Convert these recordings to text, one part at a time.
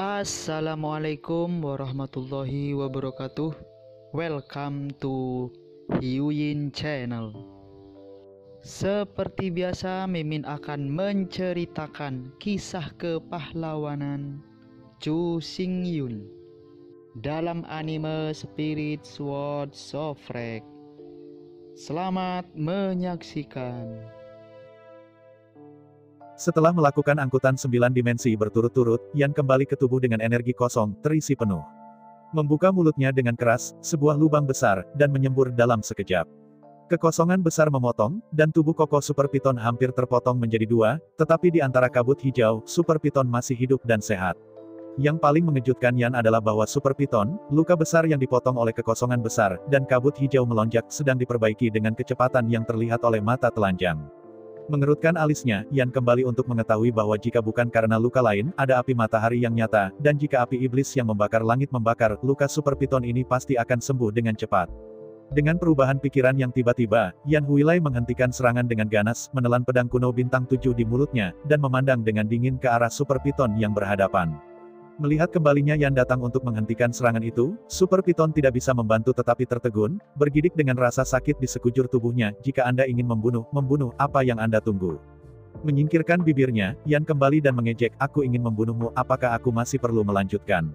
Assalamualaikum warahmatullahi wabarakatuh. Welcome to Hyuyin Channel. Seperti biasa, Mimin akan menceritakan kisah kepahlawanan Chu Xingyun dalam anime Spirit Sword Shofrek. Selamat menyaksikan. Setelah melakukan angkutan 9 dimensi berturut-turut, Yan kembali ke tubuh dengan energi kosong, terisi penuh. Membuka mulutnya dengan keras, sebuah lubang besar, dan menyembur dalam sekejap. Kekosongan besar memotong, dan tubuh kokoh Super Piton hampir terpotong menjadi dua, tetapi di antara kabut hijau, Super Piton masih hidup dan sehat. Yang paling mengejutkan Yan adalah bahwa Super Piton, luka besar yang dipotong oleh kekosongan besar, dan kabut hijau melonjak sedang diperbaiki dengan kecepatan yang terlihat oleh mata telanjang. Mengerutkan alisnya, Yan kembali untuk mengetahui bahwa jika bukan karena luka lain, ada api matahari yang nyata, dan jika api iblis yang membakar langit membakar, luka Super Piton ini pasti akan sembuh dengan cepat. Dengan perubahan pikiran yang tiba-tiba, Yan Huilai menghentikan serangan dengan ganas, menelan pedang kuno bintang 7 di mulutnya, dan memandang dengan dingin ke arah Super Piton yang berhadapan. Melihat kembalinya Yan datang untuk menghentikan serangan itu, Super Piton tidak bisa membantu tetapi tertegun, bergidik dengan rasa sakit di sekujur tubuhnya. Jika Anda ingin membunuh, apa yang Anda tunggu? Menyingkirkan bibirnya, Yan kembali dan mengejek, aku ingin membunuhmu, apakah aku masih perlu melanjutkan?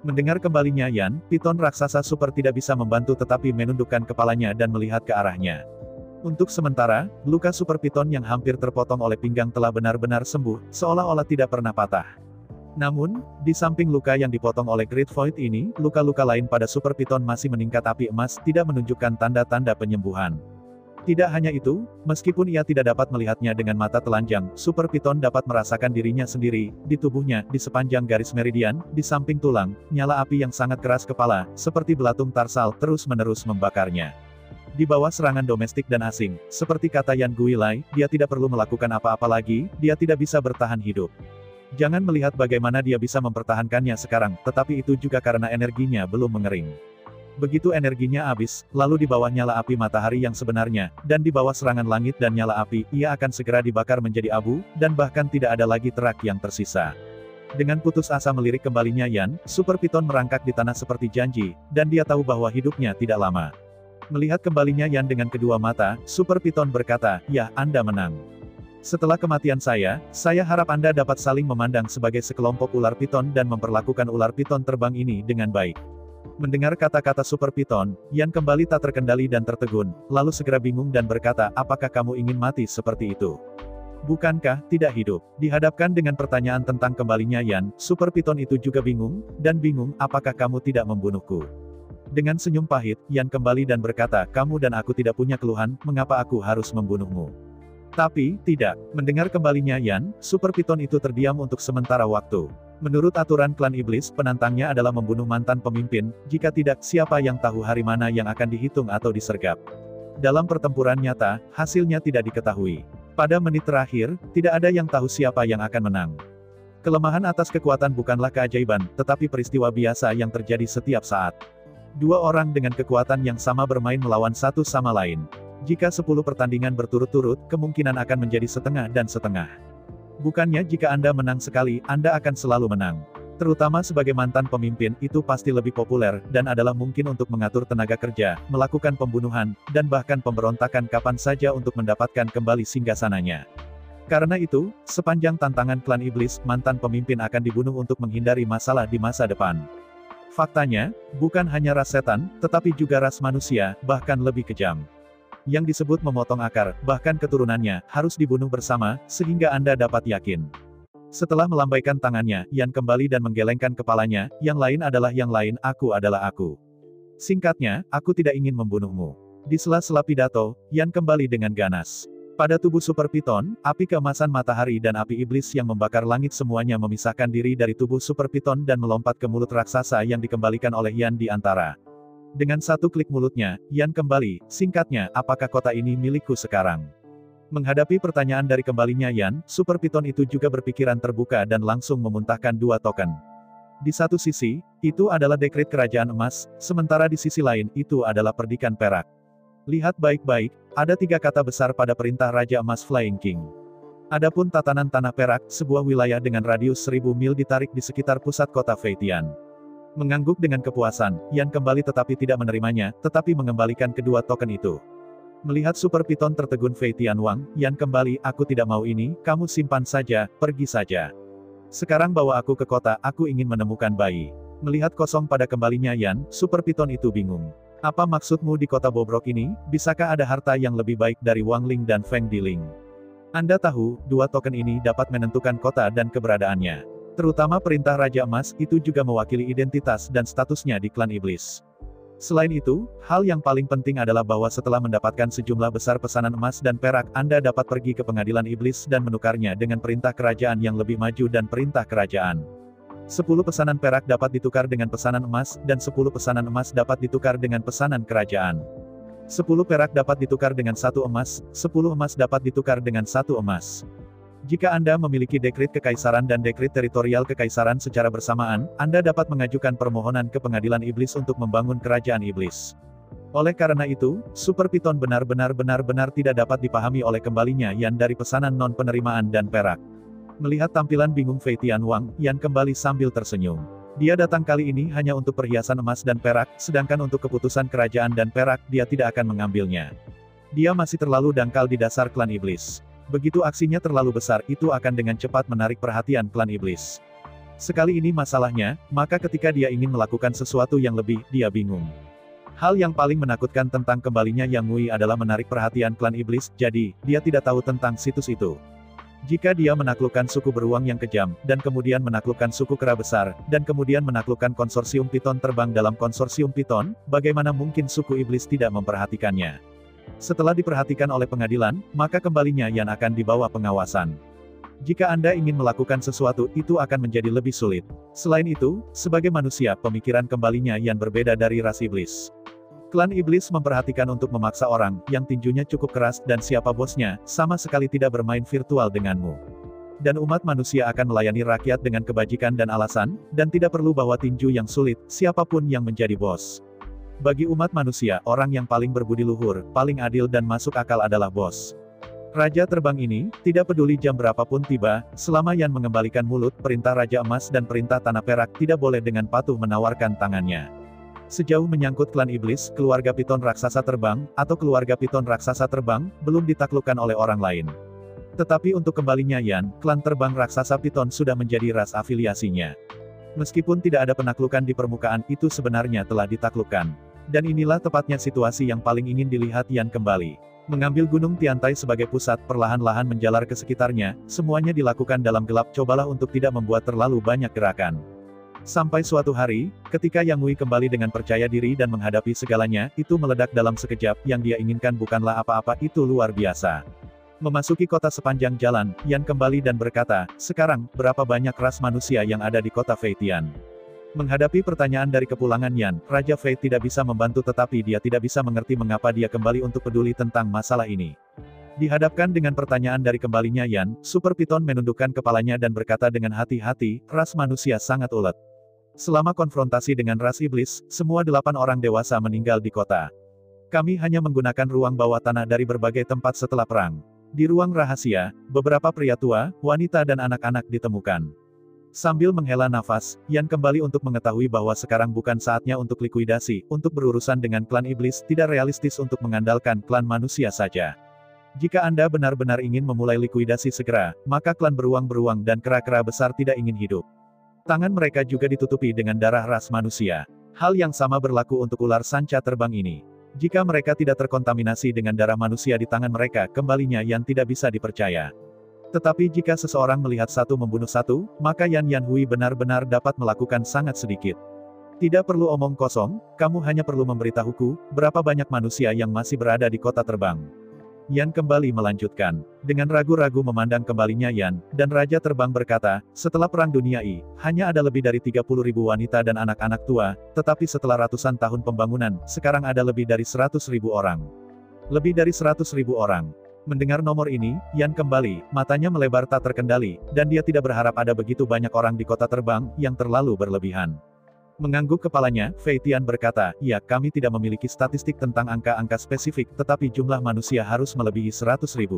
Mendengar kembalinya Yan, Piton raksasa super tidak bisa membantu tetapi menundukkan kepalanya dan melihat ke arahnya. Untuk sementara, luka Super Piton yang hampir terpotong oleh pinggang telah benar-benar sembuh, seolah-olah tidak pernah patah. Namun, di samping luka yang dipotong oleh Great Void ini, luka-luka lain pada Super Piton masih meningkat api emas, tidak menunjukkan tanda-tanda penyembuhan. Tidak hanya itu, meskipun ia tidak dapat melihatnya dengan mata telanjang, Super Piton dapat merasakan dirinya sendiri, di tubuhnya, di sepanjang garis meridian, di samping tulang, nyala api yang sangat keras kepala, seperti belatung tarsal, terus-menerus membakarnya. Di bawah serangan domestik dan asing, seperti kata Yan Guilai, dia tidak perlu melakukan apa-apa lagi, dia tidak bisa bertahan hidup. Jangan melihat bagaimana dia bisa mempertahankannya sekarang, tetapi itu juga karena energinya belum mengering. Begitu energinya habis, lalu di bawah nyala api matahari yang sebenarnya, dan di bawah serangan langit dan nyala api, ia akan segera dibakar menjadi abu, dan bahkan tidak ada lagi terak yang tersisa. Dengan putus asa melirik kembalinya Yan, Super Piton merangkak di tanah seperti janji, dan dia tahu bahwa hidupnya tidak lama. Melihat kembalinya Yan dengan kedua mata, Super Piton berkata, ya, Anda menang. Setelah kematian saya harap Anda dapat saling memandang sebagai sekelompok ular piton dan memperlakukan ular piton terbang ini dengan baik. Mendengar kata-kata Super Piton, Yan kembali tak terkendali dan tertegun, lalu segera bingung dan berkata, apakah kamu ingin mati seperti itu? Bukankah tidak hidup? Dihadapkan dengan pertanyaan tentang kembalinya Yan, Super Piton itu juga bingung, apakah kamu tidak membunuhku? Dengan senyum pahit, Yan kembali dan berkata, kamu dan aku tidak punya keluhan, mengapa aku harus membunuhmu? Tapi, tidak. Mendengar kembalinya Yan, Super Piton itu terdiam untuk sementara waktu. Menurut aturan klan iblis, penantangnya adalah membunuh mantan pemimpin, jika tidak, siapa yang tahu hari mana yang akan dihitung atau disergap. Dalam pertempuran nyata, hasilnya tidak diketahui. Pada menit terakhir, tidak ada yang tahu siapa yang akan menang. Kelemahan atas kekuatan bukanlah keajaiban, tetapi peristiwa biasa yang terjadi setiap saat. Dua orang dengan kekuatan yang sama bermain melawan satu sama lain. Jika 10 pertandingan berturut-turut, kemungkinan akan menjadi setengah dan setengah. Bukannya jika Anda menang sekali, Anda akan selalu menang. Terutama sebagai mantan pemimpin, itu pasti lebih populer, dan adalah mungkin untuk mengatur tenaga kerja, melakukan pembunuhan, dan bahkan pemberontakan kapan saja untuk mendapatkan kembali singgasananya. Karena itu, sepanjang tantangan klan iblis, mantan pemimpin akan dibunuh untuk menghindari masalah di masa depan. Faktanya, bukan hanya ras setan, tetapi juga ras manusia, bahkan lebih kejam. Yang disebut memotong akar, bahkan keturunannya, harus dibunuh bersama, sehingga Anda dapat yakin. Setelah melambaikan tangannya, Yan kembali dan menggelengkan kepalanya, yang lain adalah yang lain, aku adalah aku. Singkatnya, aku tidak ingin membunuhmu. Di sela-sela pidato, Yan kembali dengan ganas. Pada tubuh Super Piton, api keemasan matahari dan api iblis yang membakar langit semuanya memisahkan diri dari tubuh Super Piton dan melompat ke mulut raksasa yang dikembalikan oleh Yan di antara. Dengan satu klik mulutnya, Yan kembali, singkatnya, apakah kota ini milikku sekarang? Menghadapi pertanyaan dari kembalinya Yan, Super Piton itu juga berpikiran terbuka dan langsung memuntahkan dua token. Di satu sisi, itu adalah dekret kerajaan emas, sementara di sisi lain, itu adalah perdikan perak. Lihat baik-baik, ada 3 kata besar pada perintah Raja Emas Flying King. Adapun tatanan tanah perak, sebuah wilayah dengan radius 1000 mil ditarik di sekitar pusat kota Feitian. Mengangguk dengan kepuasan, Yan kembali tetapi tidak menerimanya, tetapi mengembalikan kedua token itu. Melihat Super Piton tertegun Feitian Wang, Yan kembali, aku tidak mau ini, kamu simpan saja, pergi saja. Sekarang bawa aku ke kota, aku ingin menemukan bayi. Melihat kosong pada kembalinya Yan, Super Piton itu bingung. Apa maksudmu di kota bobrok ini? Bisakah ada harta yang lebih baik dari Wang Ling dan Feng Diling? Anda tahu, dua token ini dapat menentukan kota dan keberadaannya. Terutama perintah Raja Emas, itu juga mewakili identitas dan statusnya di klan iblis. Selain itu, hal yang paling penting adalah bahwa setelah mendapatkan sejumlah besar pesanan emas dan perak, Anda dapat pergi ke pengadilan iblis dan menukarnya dengan perintah kerajaan yang lebih maju dan perintah kerajaan. 10 pesanan perak dapat ditukar dengan pesanan emas, dan 10 pesanan emas dapat ditukar dengan pesanan kerajaan. 10 perak dapat ditukar dengan 1 emas, 10 emas dapat ditukar dengan 1 emas. Jika Anda memiliki dekrit kekaisaran dan dekrit teritorial kekaisaran secara bersamaan, Anda dapat mengajukan permohonan ke pengadilan iblis untuk membangun kerajaan iblis. Oleh karena itu, Super Piton benar-benar tidak dapat dipahami oleh kembalinya Yan dari pesanan non-penerimaan dan perak. Melihat tampilan bingung Feitian Wang, Yan kembali sambil tersenyum. Dia datang kali ini hanya untuk perhiasan emas dan perak, sedangkan untuk keputusan kerajaan dan perak, dia tidak akan mengambilnya. Dia masih terlalu dangkal di dasar klan iblis. Begitu aksinya terlalu besar, itu akan dengan cepat menarik perhatian klan iblis. Sekali ini masalahnya, maka ketika dia ingin melakukan sesuatu yang lebih, dia bingung. Hal yang paling menakutkan tentang kembalinya Yang Wei adalah menarik perhatian klan iblis, jadi, dia tidak tahu tentang situs itu. Jika dia menaklukkan suku beruang yang kejam, dan kemudian menaklukkan suku kera besar, dan kemudian menaklukkan konsorsium piton terbang dalam konsorsium piton, bagaimana mungkin suku iblis tidak memperhatikannya? Setelah diperhatikan oleh pengadilan, maka kembalinya Yan akan dibawa pengawasan. Jika Anda ingin melakukan sesuatu, itu akan menjadi lebih sulit. Selain itu, sebagai manusia, pemikiran kembalinya Yan berbeda dari ras iblis. Klan iblis memperhatikan untuk memaksa orang, yang tinjunya cukup keras, dan siapa bosnya, sama sekali tidak bermain virtual denganmu. Dan umat manusia akan melayani rakyat dengan kebajikan dan alasan, dan tidak perlu bawa tinju yang sulit, siapapun yang menjadi bos. Bagi umat manusia, orang yang paling berbudi luhur, paling adil dan masuk akal adalah bos. Raja terbang ini, tidak peduli jam berapapun tiba, selama Yan mengembalikan mulut, perintah Raja Emas dan perintah Tanah Perak tidak boleh dengan patuh menawarkan tangannya. Sejauh menyangkut klan iblis, keluarga piton raksasa terbang, atau keluarga piton raksasa terbang, belum ditaklukkan oleh orang lain. Tetapi untuk kembalinya Yan, klan terbang raksasa piton sudah menjadi ras afiliasinya. Meskipun tidak ada penaklukan di permukaan, itu sebenarnya telah ditaklukkan. Dan inilah tepatnya situasi yang paling ingin dilihat Yan kembali. Mengambil Gunung Tiantai sebagai pusat, perlahan-lahan menjalar ke sekitarnya, semuanya dilakukan dalam gelap, cobalah untuk tidak membuat terlalu banyak gerakan. Sampai suatu hari, ketika Yang Wei kembali dengan percaya diri dan menghadapi segalanya, itu meledak dalam sekejap, yang dia inginkan bukanlah apa-apa, itu luar biasa. Memasuki kota sepanjang jalan, Yan kembali dan berkata, sekarang, berapa banyak ras manusia yang ada di kota Feitian? Menghadapi pertanyaan dari kepulangan Yan, Raja Fei tidak bisa membantu tetapi dia tidak bisa mengerti mengapa dia kembali untuk peduli tentang masalah ini. Dihadapkan dengan pertanyaan dari kembalinya Yan, Super Piton menundukkan kepalanya dan berkata dengan hati-hati, ras manusia sangat ulet. Selama konfrontasi dengan ras iblis, semua 8 orang dewasa meninggal di kota. Kami hanya menggunakan ruang bawah tanah dari berbagai tempat setelah perang. Di ruang rahasia, beberapa pria tua, wanita dan anak-anak ditemukan. Sambil menghela nafas, Yan kembali untuk mengetahui bahwa sekarang bukan saatnya untuk likuidasi, untuk berurusan dengan klan iblis, tidak realistis untuk mengandalkan klan manusia saja. Jika Anda benar-benar ingin memulai likuidasi segera, maka klan beruang-beruang dan kera-kera besar tidak ingin hidup. Tangan mereka juga ditutupi dengan darah ras manusia. Hal yang sama berlaku untuk ular sanca terbang ini. Jika mereka tidak terkontaminasi dengan darah manusia di tangan mereka, kembalinya Yan tidak bisa dipercaya. Tetapi jika seseorang melihat satu membunuh satu, maka Yan Hui benar-benar dapat melakukan sangat sedikit. Tidak perlu omong kosong, kamu hanya perlu memberitahuku, berapa banyak manusia yang masih berada di kota terbang. Yan kembali melanjutkan. Dengan ragu-ragu memandang kembalinya Yan, dan Raja Terbang berkata, setelah Perang Dunia I, hanya ada lebih dari 30.000 wanita dan anak-anak tua, tetapi setelah ratusan tahun pembangunan, sekarang ada lebih dari 100.000 orang. Lebih dari 100.000 orang. Mendengar nomor ini, Yan kembali, matanya melebar tak terkendali, dan dia tidak berharap ada begitu banyak orang di kota terbang, yang terlalu berlebihan. Mengangguk kepalanya, Feitian berkata, ya, kami tidak memiliki statistik tentang angka-angka spesifik, tetapi jumlah manusia harus melebihi 100.000.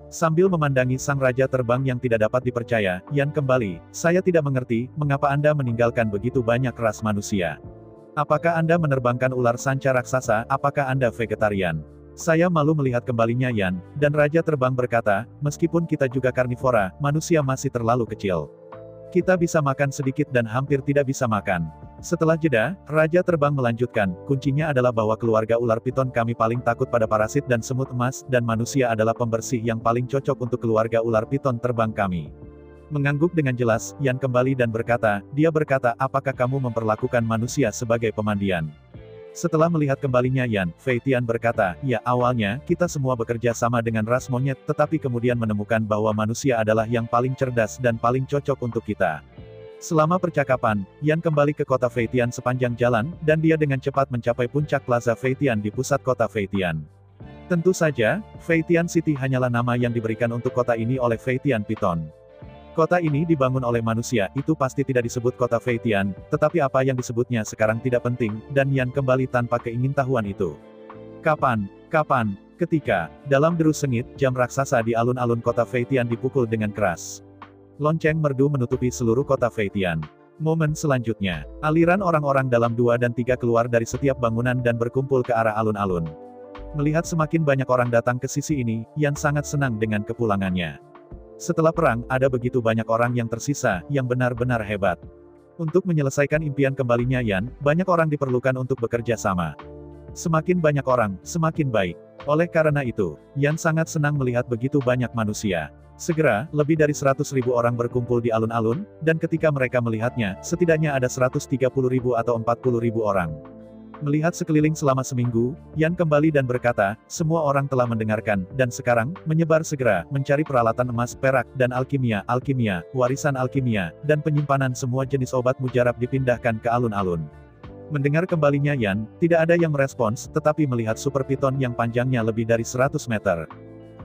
Sambil memandangi sang raja terbang yang tidak dapat dipercaya, Yan kembali, "Saya tidak mengerti, mengapa Anda meninggalkan begitu banyak ras manusia? Apakah Anda menerbangkan ular sanca raksasa, apakah Anda vegetarian?" Saya malu melihat kembalinya Yan, dan raja terbang berkata, "Meskipun kita juga karnivora, manusia masih terlalu kecil. Kita bisa makan sedikit dan hampir tidak bisa makan." Setelah jeda, raja terbang melanjutkan, "Kuncinya adalah bahwa keluarga ular piton kami paling takut pada parasit dan semut emas, dan manusia adalah pembersih yang paling cocok untuk keluarga ular piton terbang kami." Mengangguk dengan jelas, Yan kembali dan berkata, dia berkata, "Apakah kamu memperlakukan manusia sebagai pemandian?" Setelah melihat kembalinya Yan, Fei Tian berkata, "Ya, awalnya, kita semua bekerja sama dengan ras monyet, tetapi kemudian menemukan bahwa manusia adalah yang paling cerdas dan paling cocok untuk kita." Selama percakapan, Yan kembali ke kota Fei Tian sepanjang jalan, dan dia dengan cepat mencapai puncak Plaza Fei Tian di pusat kota Fei Tian. Tentu saja, Fei Tian City hanyalah nama yang diberikan untuk kota ini oleh Fei Tian Piton. Kota ini dibangun oleh manusia, itu pasti tidak disebut kota Fei Tian, tetapi apa yang disebutnya sekarang tidak penting, dan Yan kembali tanpa keingintahuan itu. Kapan? Ketika, dalam deru sengit, jam raksasa di alun-alun kota Fei Tian dipukul dengan keras. Lonceng merdu menutupi seluruh kota Fei Tian. Momen selanjutnya, aliran orang-orang dalam 2 dan 3 keluar dari setiap bangunan dan berkumpul ke arah alun-alun. Melihat semakin banyak orang datang ke sisi ini, Yan sangat senang dengan kepulangannya. Setelah perang, ada begitu banyak orang yang tersisa, yang benar-benar hebat. Untuk menyelesaikan impian kembalinya Yan, banyak orang diperlukan untuk bekerja sama. Semakin banyak orang, semakin baik. Oleh karena itu, Yan sangat senang melihat begitu banyak manusia. Segera, lebih dari 100.000 orang berkumpul di alun-alun, dan ketika mereka melihatnya, setidaknya ada 130.000 atau 40.000 orang. Melihat sekeliling selama seminggu, Yan kembali dan berkata, "Semua orang telah mendengarkan, dan sekarang, menyebar segera, mencari peralatan emas, perak, dan alkimia, warisan alkimia, dan penyimpanan semua jenis obat mujarab dipindahkan ke alun-alun." Mendengar kembalinya Yan, tidak ada yang merespons, tetapi melihat Super Piton yang panjangnya lebih dari 100 meter.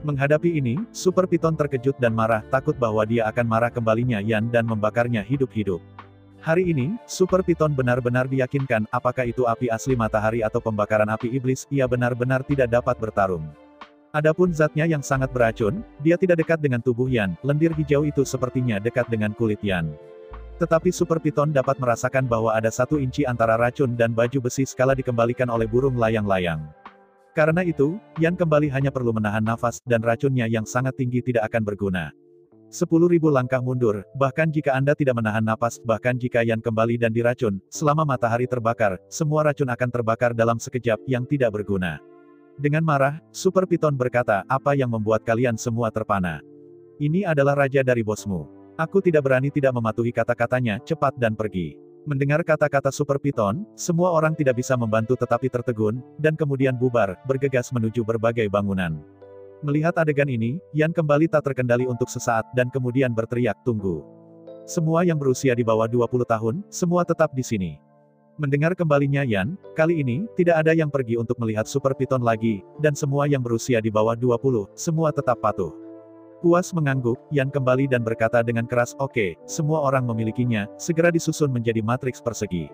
Menghadapi ini, Super Piton terkejut dan marah, takut bahwa dia akan marah kembalinya Yan dan membakarnya hidup-hidup. Hari ini, Super Piton benar-benar diyakinkan, apakah itu api asli matahari atau pembakaran api iblis, ia benar-benar tidak dapat bertarung. Adapun zatnya yang sangat beracun, dia tidak dekat dengan tubuh Yan, lendir hijau itu sepertinya dekat dengan kulit Yan. Tetapi Super Piton dapat merasakan bahwa ada 1 inci antara racun dan baju besi skala dikembalikan oleh burung layang-layang. Karena itu, Yan kembali hanya perlu menahan nafas, dan racunnya yang sangat tinggi tidak akan berguna. 10.000 langkah mundur, bahkan jika Anda tidak menahan napas, bahkan jika Yan kembali dan diracun, selama matahari terbakar, semua racun akan terbakar dalam sekejap, yang tidak berguna. Dengan marah, Super Piton berkata, "Apa yang membuat kalian semua terpana? Ini adalah raja dari bosmu. Aku tidak berani tidak mematuhi kata-katanya, cepat dan pergi." Mendengar kata-kata Super Piton, semua orang tidak bisa membantu tetapi tertegun, dan kemudian bubar, bergegas menuju berbagai bangunan. Melihat adegan ini, Yan kembali tak terkendali untuk sesaat, dan kemudian berteriak, "Tunggu. Semua yang berusia di bawah 20 tahun, semua tetap di sini." Mendengar kembalinya Yan, kali ini, tidak ada yang pergi untuk melihat Super Piton lagi, dan semua yang berusia di bawah 20, semua tetap patuh. Puas mengangguk, Yan kembali dan berkata dengan keras, "Oke, semua orang memilikinya, segera disusun menjadi matriks persegi."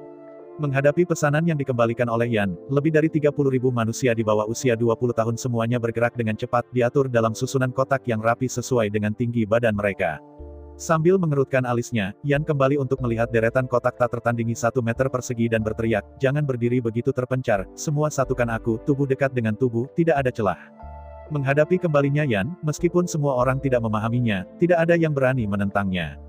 Menghadapi pesanan yang dikembalikan oleh Yan, lebih dari 30.000 manusia di bawah usia 20 tahun semuanya bergerak dengan cepat, diatur dalam susunan kotak yang rapi sesuai dengan tinggi badan mereka. Sambil mengerutkan alisnya, Yan kembali untuk melihat deretan kotak tak tertandingi 1 meter persegi dan berteriak, "Jangan berdiri begitu terpencar, semua satukan aku, tubuh dekat dengan tubuh, tidak ada celah." Menghadapi kembalinya Yan, meskipun semua orang tidak memahaminya, tidak ada yang berani menentangnya.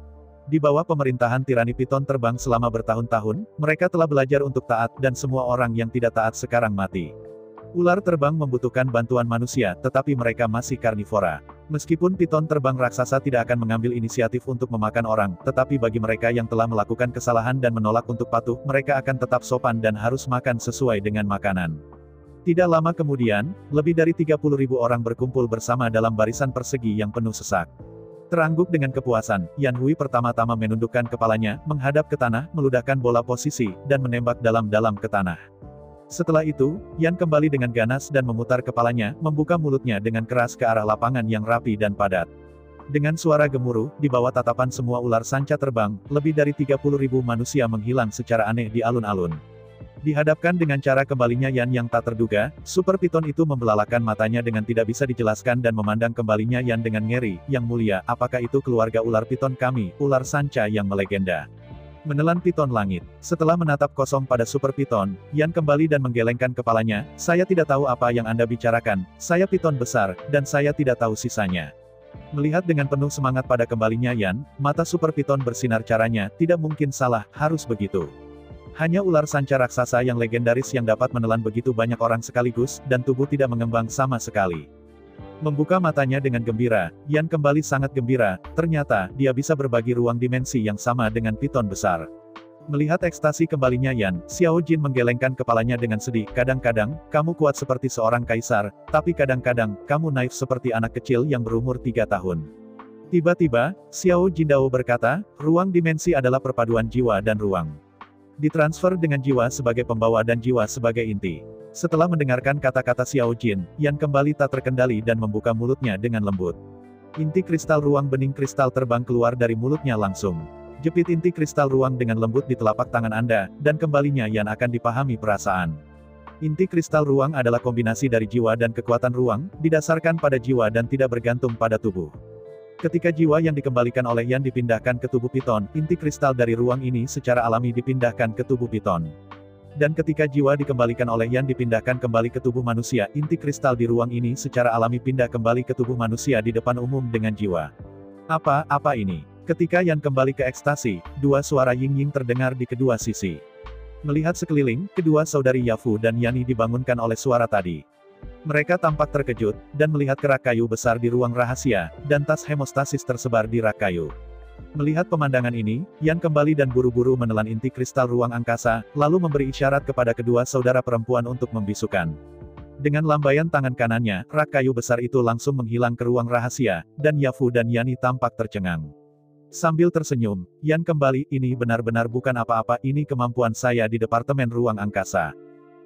Di bawah pemerintahan tirani Piton terbang selama bertahun-tahun, mereka telah belajar untuk taat, dan semua orang yang tidak taat sekarang mati. Ular terbang membutuhkan bantuan manusia, tetapi mereka masih karnivora. Meskipun Piton terbang raksasa tidak akan mengambil inisiatif untuk memakan orang, tetapi bagi mereka yang telah melakukan kesalahan dan menolak untuk patuh, mereka akan tetap sopan dan harus makan sesuai dengan makanan. Tidak lama kemudian, lebih dari 30.000 orang berkumpul bersama dalam barisan persegi yang penuh sesak. Terangguk dengan kepuasan, Yan Hui pertama-tama menundukkan kepalanya, menghadap ke tanah, meludahkan bola posisi, dan menembak dalam-dalam ke tanah. Setelah itu, Yan kembali dengan ganas dan memutar kepalanya, membuka mulutnya dengan keras ke arah lapangan yang rapi dan padat. Dengan suara gemuruh, di bawah tatapan semua ular sanca terbang, lebih dari 30.000 manusia menghilang secara aneh di alun-alun. Dihadapkan dengan cara kembalinya Yan yang tak terduga, Super Piton itu membelalakan matanya dengan tidak bisa dijelaskan dan memandang kembalinya Yan dengan ngeri. Yang mulia, apakah itu keluarga ular piton kami, ular sanca yang melegenda? Menelan piton langit. Setelah menatap kosong pada Super Piton, Yan kembali dan menggelengkan kepalanya. Saya tidak tahu apa yang Anda bicarakan, saya piton besar, dan saya tidak tahu sisanya. Melihat dengan penuh semangat pada kembalinya Yan, mata Super Piton bersinar caranya, tidak mungkin salah, harus begitu. Hanya ular sanca raksasa yang legendaris yang dapat menelan begitu banyak orang sekaligus, dan tubuh tidak mengembang sama sekali. Membuka matanya dengan gembira, Yan kembali sangat gembira, ternyata, dia bisa berbagi ruang dimensi yang sama dengan piton besar. Melihat ekstasi kembalinya Yan, Xiao Jin menggelengkan kepalanya dengan sedih, kadang-kadang, kamu kuat seperti seorang kaisar, tapi kadang-kadang, kamu naif seperti anak kecil yang berumur 3 tahun. Tiba-tiba, Xiao Jindao berkata, ruang dimensi adalah perpaduan jiwa dan ruang. Ditransfer dengan jiwa sebagai pembawa dan jiwa sebagai inti. Setelah mendengarkan kata-kata Xiao Jin, Yan kembali tak terkendali dan membuka mulutnya dengan lembut. Inti kristal ruang bening kristal terbang keluar dari mulutnya langsung. Jepit inti kristal ruang dengan lembut di telapak tangan Anda, dan kembalinya Yan akan dipahami perasaan. Inti kristal ruang adalah kombinasi dari jiwa dan kekuatan ruang, didasarkan pada jiwa dan tidak bergantung pada tubuh. Ketika jiwa yang dikembalikan oleh Yan dipindahkan ke tubuh piton, inti kristal dari ruang ini secara alami dipindahkan ke tubuh piton. Dan ketika jiwa dikembalikan oleh Yan dipindahkan kembali ke tubuh manusia, inti kristal di ruang ini secara alami pindah kembali ke tubuh manusia di depan umum dengan jiwa. Apa ini? Ketika Yan kembali ke ekstasi, dua suara Ying-Ying terdengar di kedua sisi. Melihat sekeliling, kedua saudari Yafu dan Yani dibangunkan oleh suara tadi. Mereka tampak terkejut, dan melihat kerak kayu besar di ruang rahasia, dan tas hemostasis tersebar di rak kayu. Melihat pemandangan ini, Yan kembali dan buru-buru menelan inti kristal ruang angkasa, lalu memberi isyarat kepada kedua saudara perempuan untuk membisukan. Dengan lambaian tangan kanannya, rak kayu besar itu langsung menghilang ke ruang rahasia, dan Yafu dan Yani tampak tercengang. Sambil tersenyum, Yan kembali, ini benar-benar bukan apa-apa, ini kemampuan saya di Departemen Ruang Angkasa.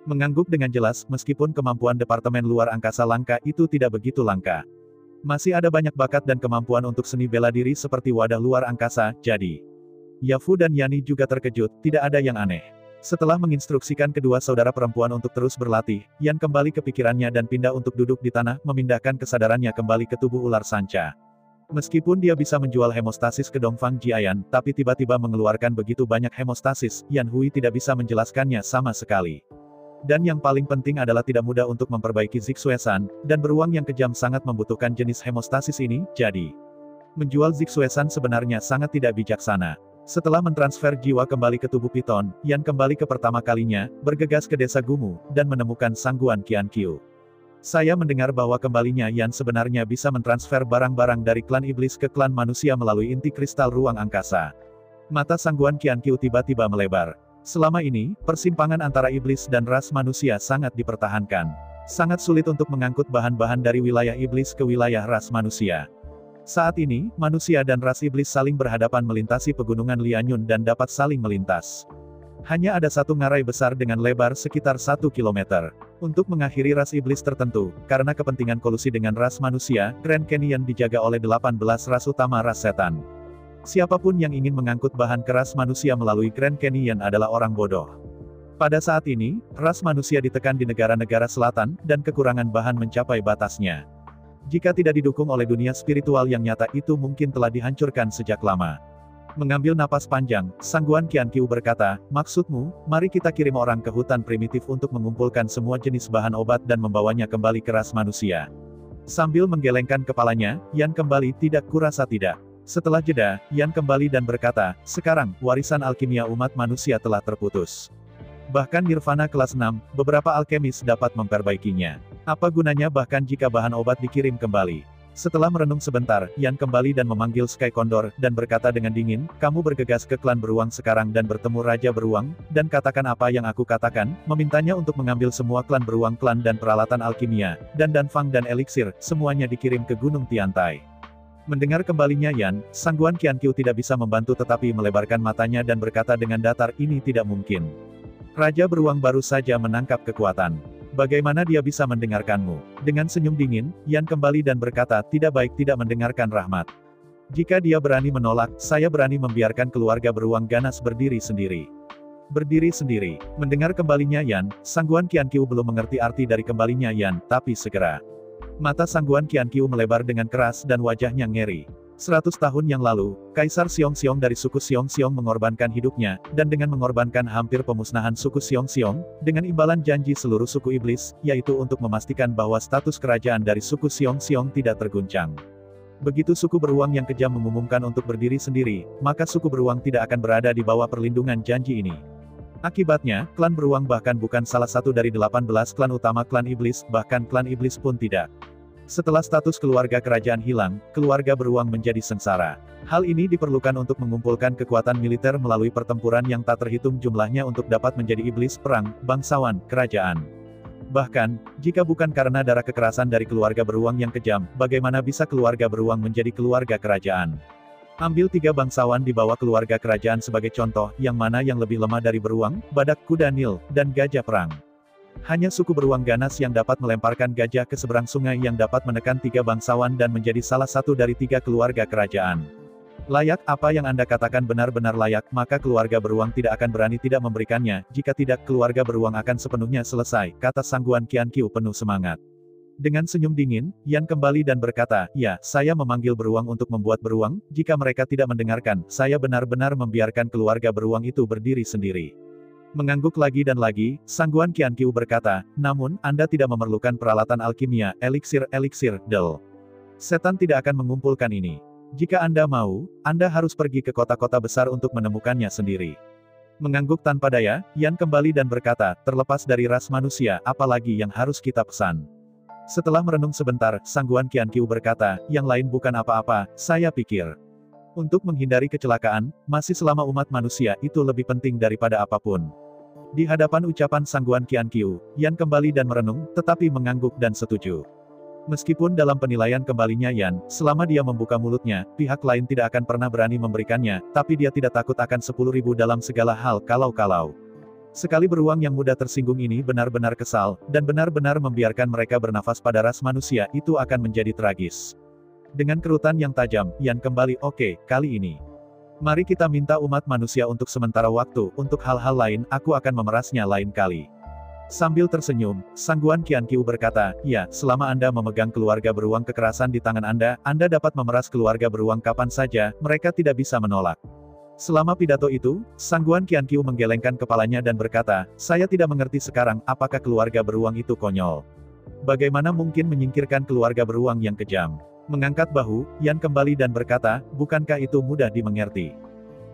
Mengangguk dengan jelas, meskipun kemampuan Departemen Luar Angkasa langka, itu tidak begitu langka. Masih ada banyak bakat dan kemampuan untuk seni bela diri seperti wadah luar angkasa, jadi. Yafu dan Yani juga terkejut, tidak ada yang aneh. Setelah menginstruksikan kedua saudara perempuan untuk terus berlatih, Yan kembali ke pikirannya dan pindah untuk duduk di tanah, memindahkan kesadarannya kembali ke tubuh ular sanca. Meskipun dia bisa menjual hemostasis ke Dongfang Jiayan, tapi tiba-tiba mengeluarkan begitu banyak hemostasis, Yan Hui tidak bisa menjelaskannya sama sekali. Dan yang paling penting adalah tidak mudah untuk memperbaiki Zixuesan, dan beruang yang kejam sangat membutuhkan jenis hemostasis ini, jadi. Menjual Zixuesan sebenarnya sangat tidak bijaksana. Setelah mentransfer jiwa kembali ke tubuh piton, Yan kembali ke pertama kalinya, bergegas ke desa Gumu, dan menemukan Sangguan Qianqiu. Saya mendengar bahwa kembalinya Yan sebenarnya bisa mentransfer barang-barang dari klan iblis ke klan manusia melalui inti kristal ruang angkasa. Mata Sangguan Qianqiu tiba-tiba melebar. Selama ini, persimpangan antara iblis dan ras manusia sangat dipertahankan. Sangat sulit untuk mengangkut bahan-bahan dari wilayah iblis ke wilayah ras manusia. Saat ini, manusia dan ras iblis saling berhadapan melintasi pegunungan Lianyun dan dapat saling melintas. Hanya ada satu ngarai besar dengan lebar sekitar 1 km. Untuk mengakhiri ras iblis tertentu, karena kepentingan kolusi dengan ras manusia, Grand Canyon dijaga oleh 18 ras utama ras setan. Siapapun yang ingin mengangkut bahan keras manusia melalui Grand Canyon adalah orang bodoh. Pada saat ini, ras manusia ditekan di negara-negara selatan, dan kekurangan bahan mencapai batasnya. Jika tidak didukung oleh dunia spiritual yang nyata itu mungkin telah dihancurkan sejak lama. Mengambil napas panjang, Sangguan Qianqiu berkata, maksudmu, mari kita kirim orang ke hutan primitif untuk mengumpulkan semua jenis bahan obat dan membawanya kembali ke ras manusia. Sambil menggelengkan kepalanya, Yan kembali, tidak, kurasa tidak. Setelah jeda, Yan kembali dan berkata, sekarang, warisan alkimia umat manusia telah terputus. Bahkan Nirvana kelas 6, beberapa alkemis dapat memperbaikinya. Apa gunanya bahkan jika bahan obat dikirim kembali? Setelah merenung sebentar, Yan kembali dan memanggil Sky Condor, dan berkata dengan dingin, kamu bergegas ke klan beruang sekarang dan bertemu Raja Beruang, dan katakan apa yang aku katakan, memintanya untuk mengambil semua klan beruang klan dan peralatan alkimia, dan danfang dan eliksir, semuanya dikirim ke Gunung Tiantai. Mendengar kembalinya Yan, Sangguan Qianqiu tidak bisa membantu tetapi melebarkan matanya dan berkata dengan datar, ini tidak mungkin. Raja Beruang baru saja menangkap kekuatan. Bagaimana dia bisa mendengarkanmu? Dengan senyum dingin, Yan kembali dan berkata, tidak baik tidak mendengarkan rahmat. Jika dia berani menolak, saya berani membiarkan keluarga beruang ganas berdiri sendiri. Berdiri sendiri. Mendengar kembalinya Yan, Sangguan Qianqiu belum mengerti arti dari kembalinya Yan, tapi segera. Mata Sangguan Qianqiu melebar dengan keras dan wajahnya ngeri. 100 tahun yang lalu, Kaisar Xiongxiong dari suku Xiongxiong mengorbankan hidupnya, dan dengan mengorbankan hampir pemusnahan suku Xiongxiong, dengan imbalan janji seluruh suku iblis, yaitu untuk memastikan bahwa status kerajaan dari suku Xiongxiong tidak terguncang. Begitu suku beruang yang kejam mengumumkan untuk berdiri sendiri, maka suku beruang tidak akan berada di bawah perlindungan janji ini. Akibatnya, klan beruang bahkan bukan salah satu dari 18 klan utama klan iblis, bahkan klan iblis pun tidak. Setelah status keluarga kerajaan hilang, keluarga beruang menjadi sengsara. Hal ini diperlukan untuk mengumpulkan kekuatan militer melalui pertempuran yang tak terhitung jumlahnya untuk dapat menjadi iblis perang, bangsawan, kerajaan. Bahkan, jika bukan karena darah kekerasan dari keluarga beruang yang kejam, bagaimana bisa keluarga beruang menjadi keluarga kerajaan? Ambil 3 bangsawan di bawah keluarga kerajaan sebagai contoh, yang mana yang lebih lemah dari beruang, badak, kuda Nil, dan gajah perang. Hanya suku beruang ganas yang dapat melemparkan gajah ke seberang sungai yang dapat menekan 3 bangsawan dan menjadi salah satu dari 3 keluarga kerajaan. Layak, apa yang Anda katakan benar-benar layak, maka keluarga beruang tidak akan berani tidak memberikannya, jika tidak keluarga beruang akan sepenuhnya selesai, kata Sangguan Qianqiu penuh semangat. Dengan senyum dingin, Yan kembali dan berkata, ya, saya memanggil beruang untuk membuat beruang, jika mereka tidak mendengarkan, saya benar-benar membiarkan keluarga beruang itu berdiri sendiri. Mengangguk lagi dan lagi, Sangguan Qianqiu berkata, namun, Anda tidak memerlukan peralatan alkimia, eliksir, Del. Setan tidak akan mengumpulkan ini. Jika Anda mau, Anda harus pergi ke kota-kota besar untuk menemukannya sendiri. Mengangguk tanpa daya, Yan kembali dan berkata, terlepas dari ras manusia, apalagi yang harus kita pesan. Setelah merenung sebentar, Sangguan Qianqiu berkata, yang lain bukan apa-apa, saya pikir. Untuk menghindari kecelakaan, masih selama umat manusia itu lebih penting daripada apapun. Di hadapan ucapan Sangguan Qianqiu, Yan kembali dan merenung, tetapi mengangguk dan setuju. Meskipun dalam penilaian kembalinya Yan, selama dia membuka mulutnya, pihak lain tidak akan pernah berani memberikannya, tapi dia tidak takut akan 10.000 dalam segala hal kalau-kalau. Sekali beruang yang mudah tersinggung ini benar-benar kesal, dan benar-benar membiarkan mereka bernafas pada ras manusia, itu akan menjadi tragis. Dengan kerutan yang tajam, Yan kembali, oke, kali ini. Mari kita minta umat manusia untuk sementara waktu, untuk hal-hal lain, aku akan memerasnya lain kali. Sambil tersenyum, Sangguan Qianqiu berkata, ya, selama Anda memegang keluarga beruang kekerasan di tangan Anda dapat memeras keluarga beruang kapan saja, mereka tidak bisa menolak. Selama pidato itu, Sangguan Qianqiu menggelengkan kepalanya dan berkata, saya tidak mengerti sekarang, apakah keluarga beruang itu konyol? Bagaimana mungkin menyingkirkan keluarga beruang yang kejam? Mengangkat bahu, Yan kembali dan berkata, bukankah itu mudah dimengerti?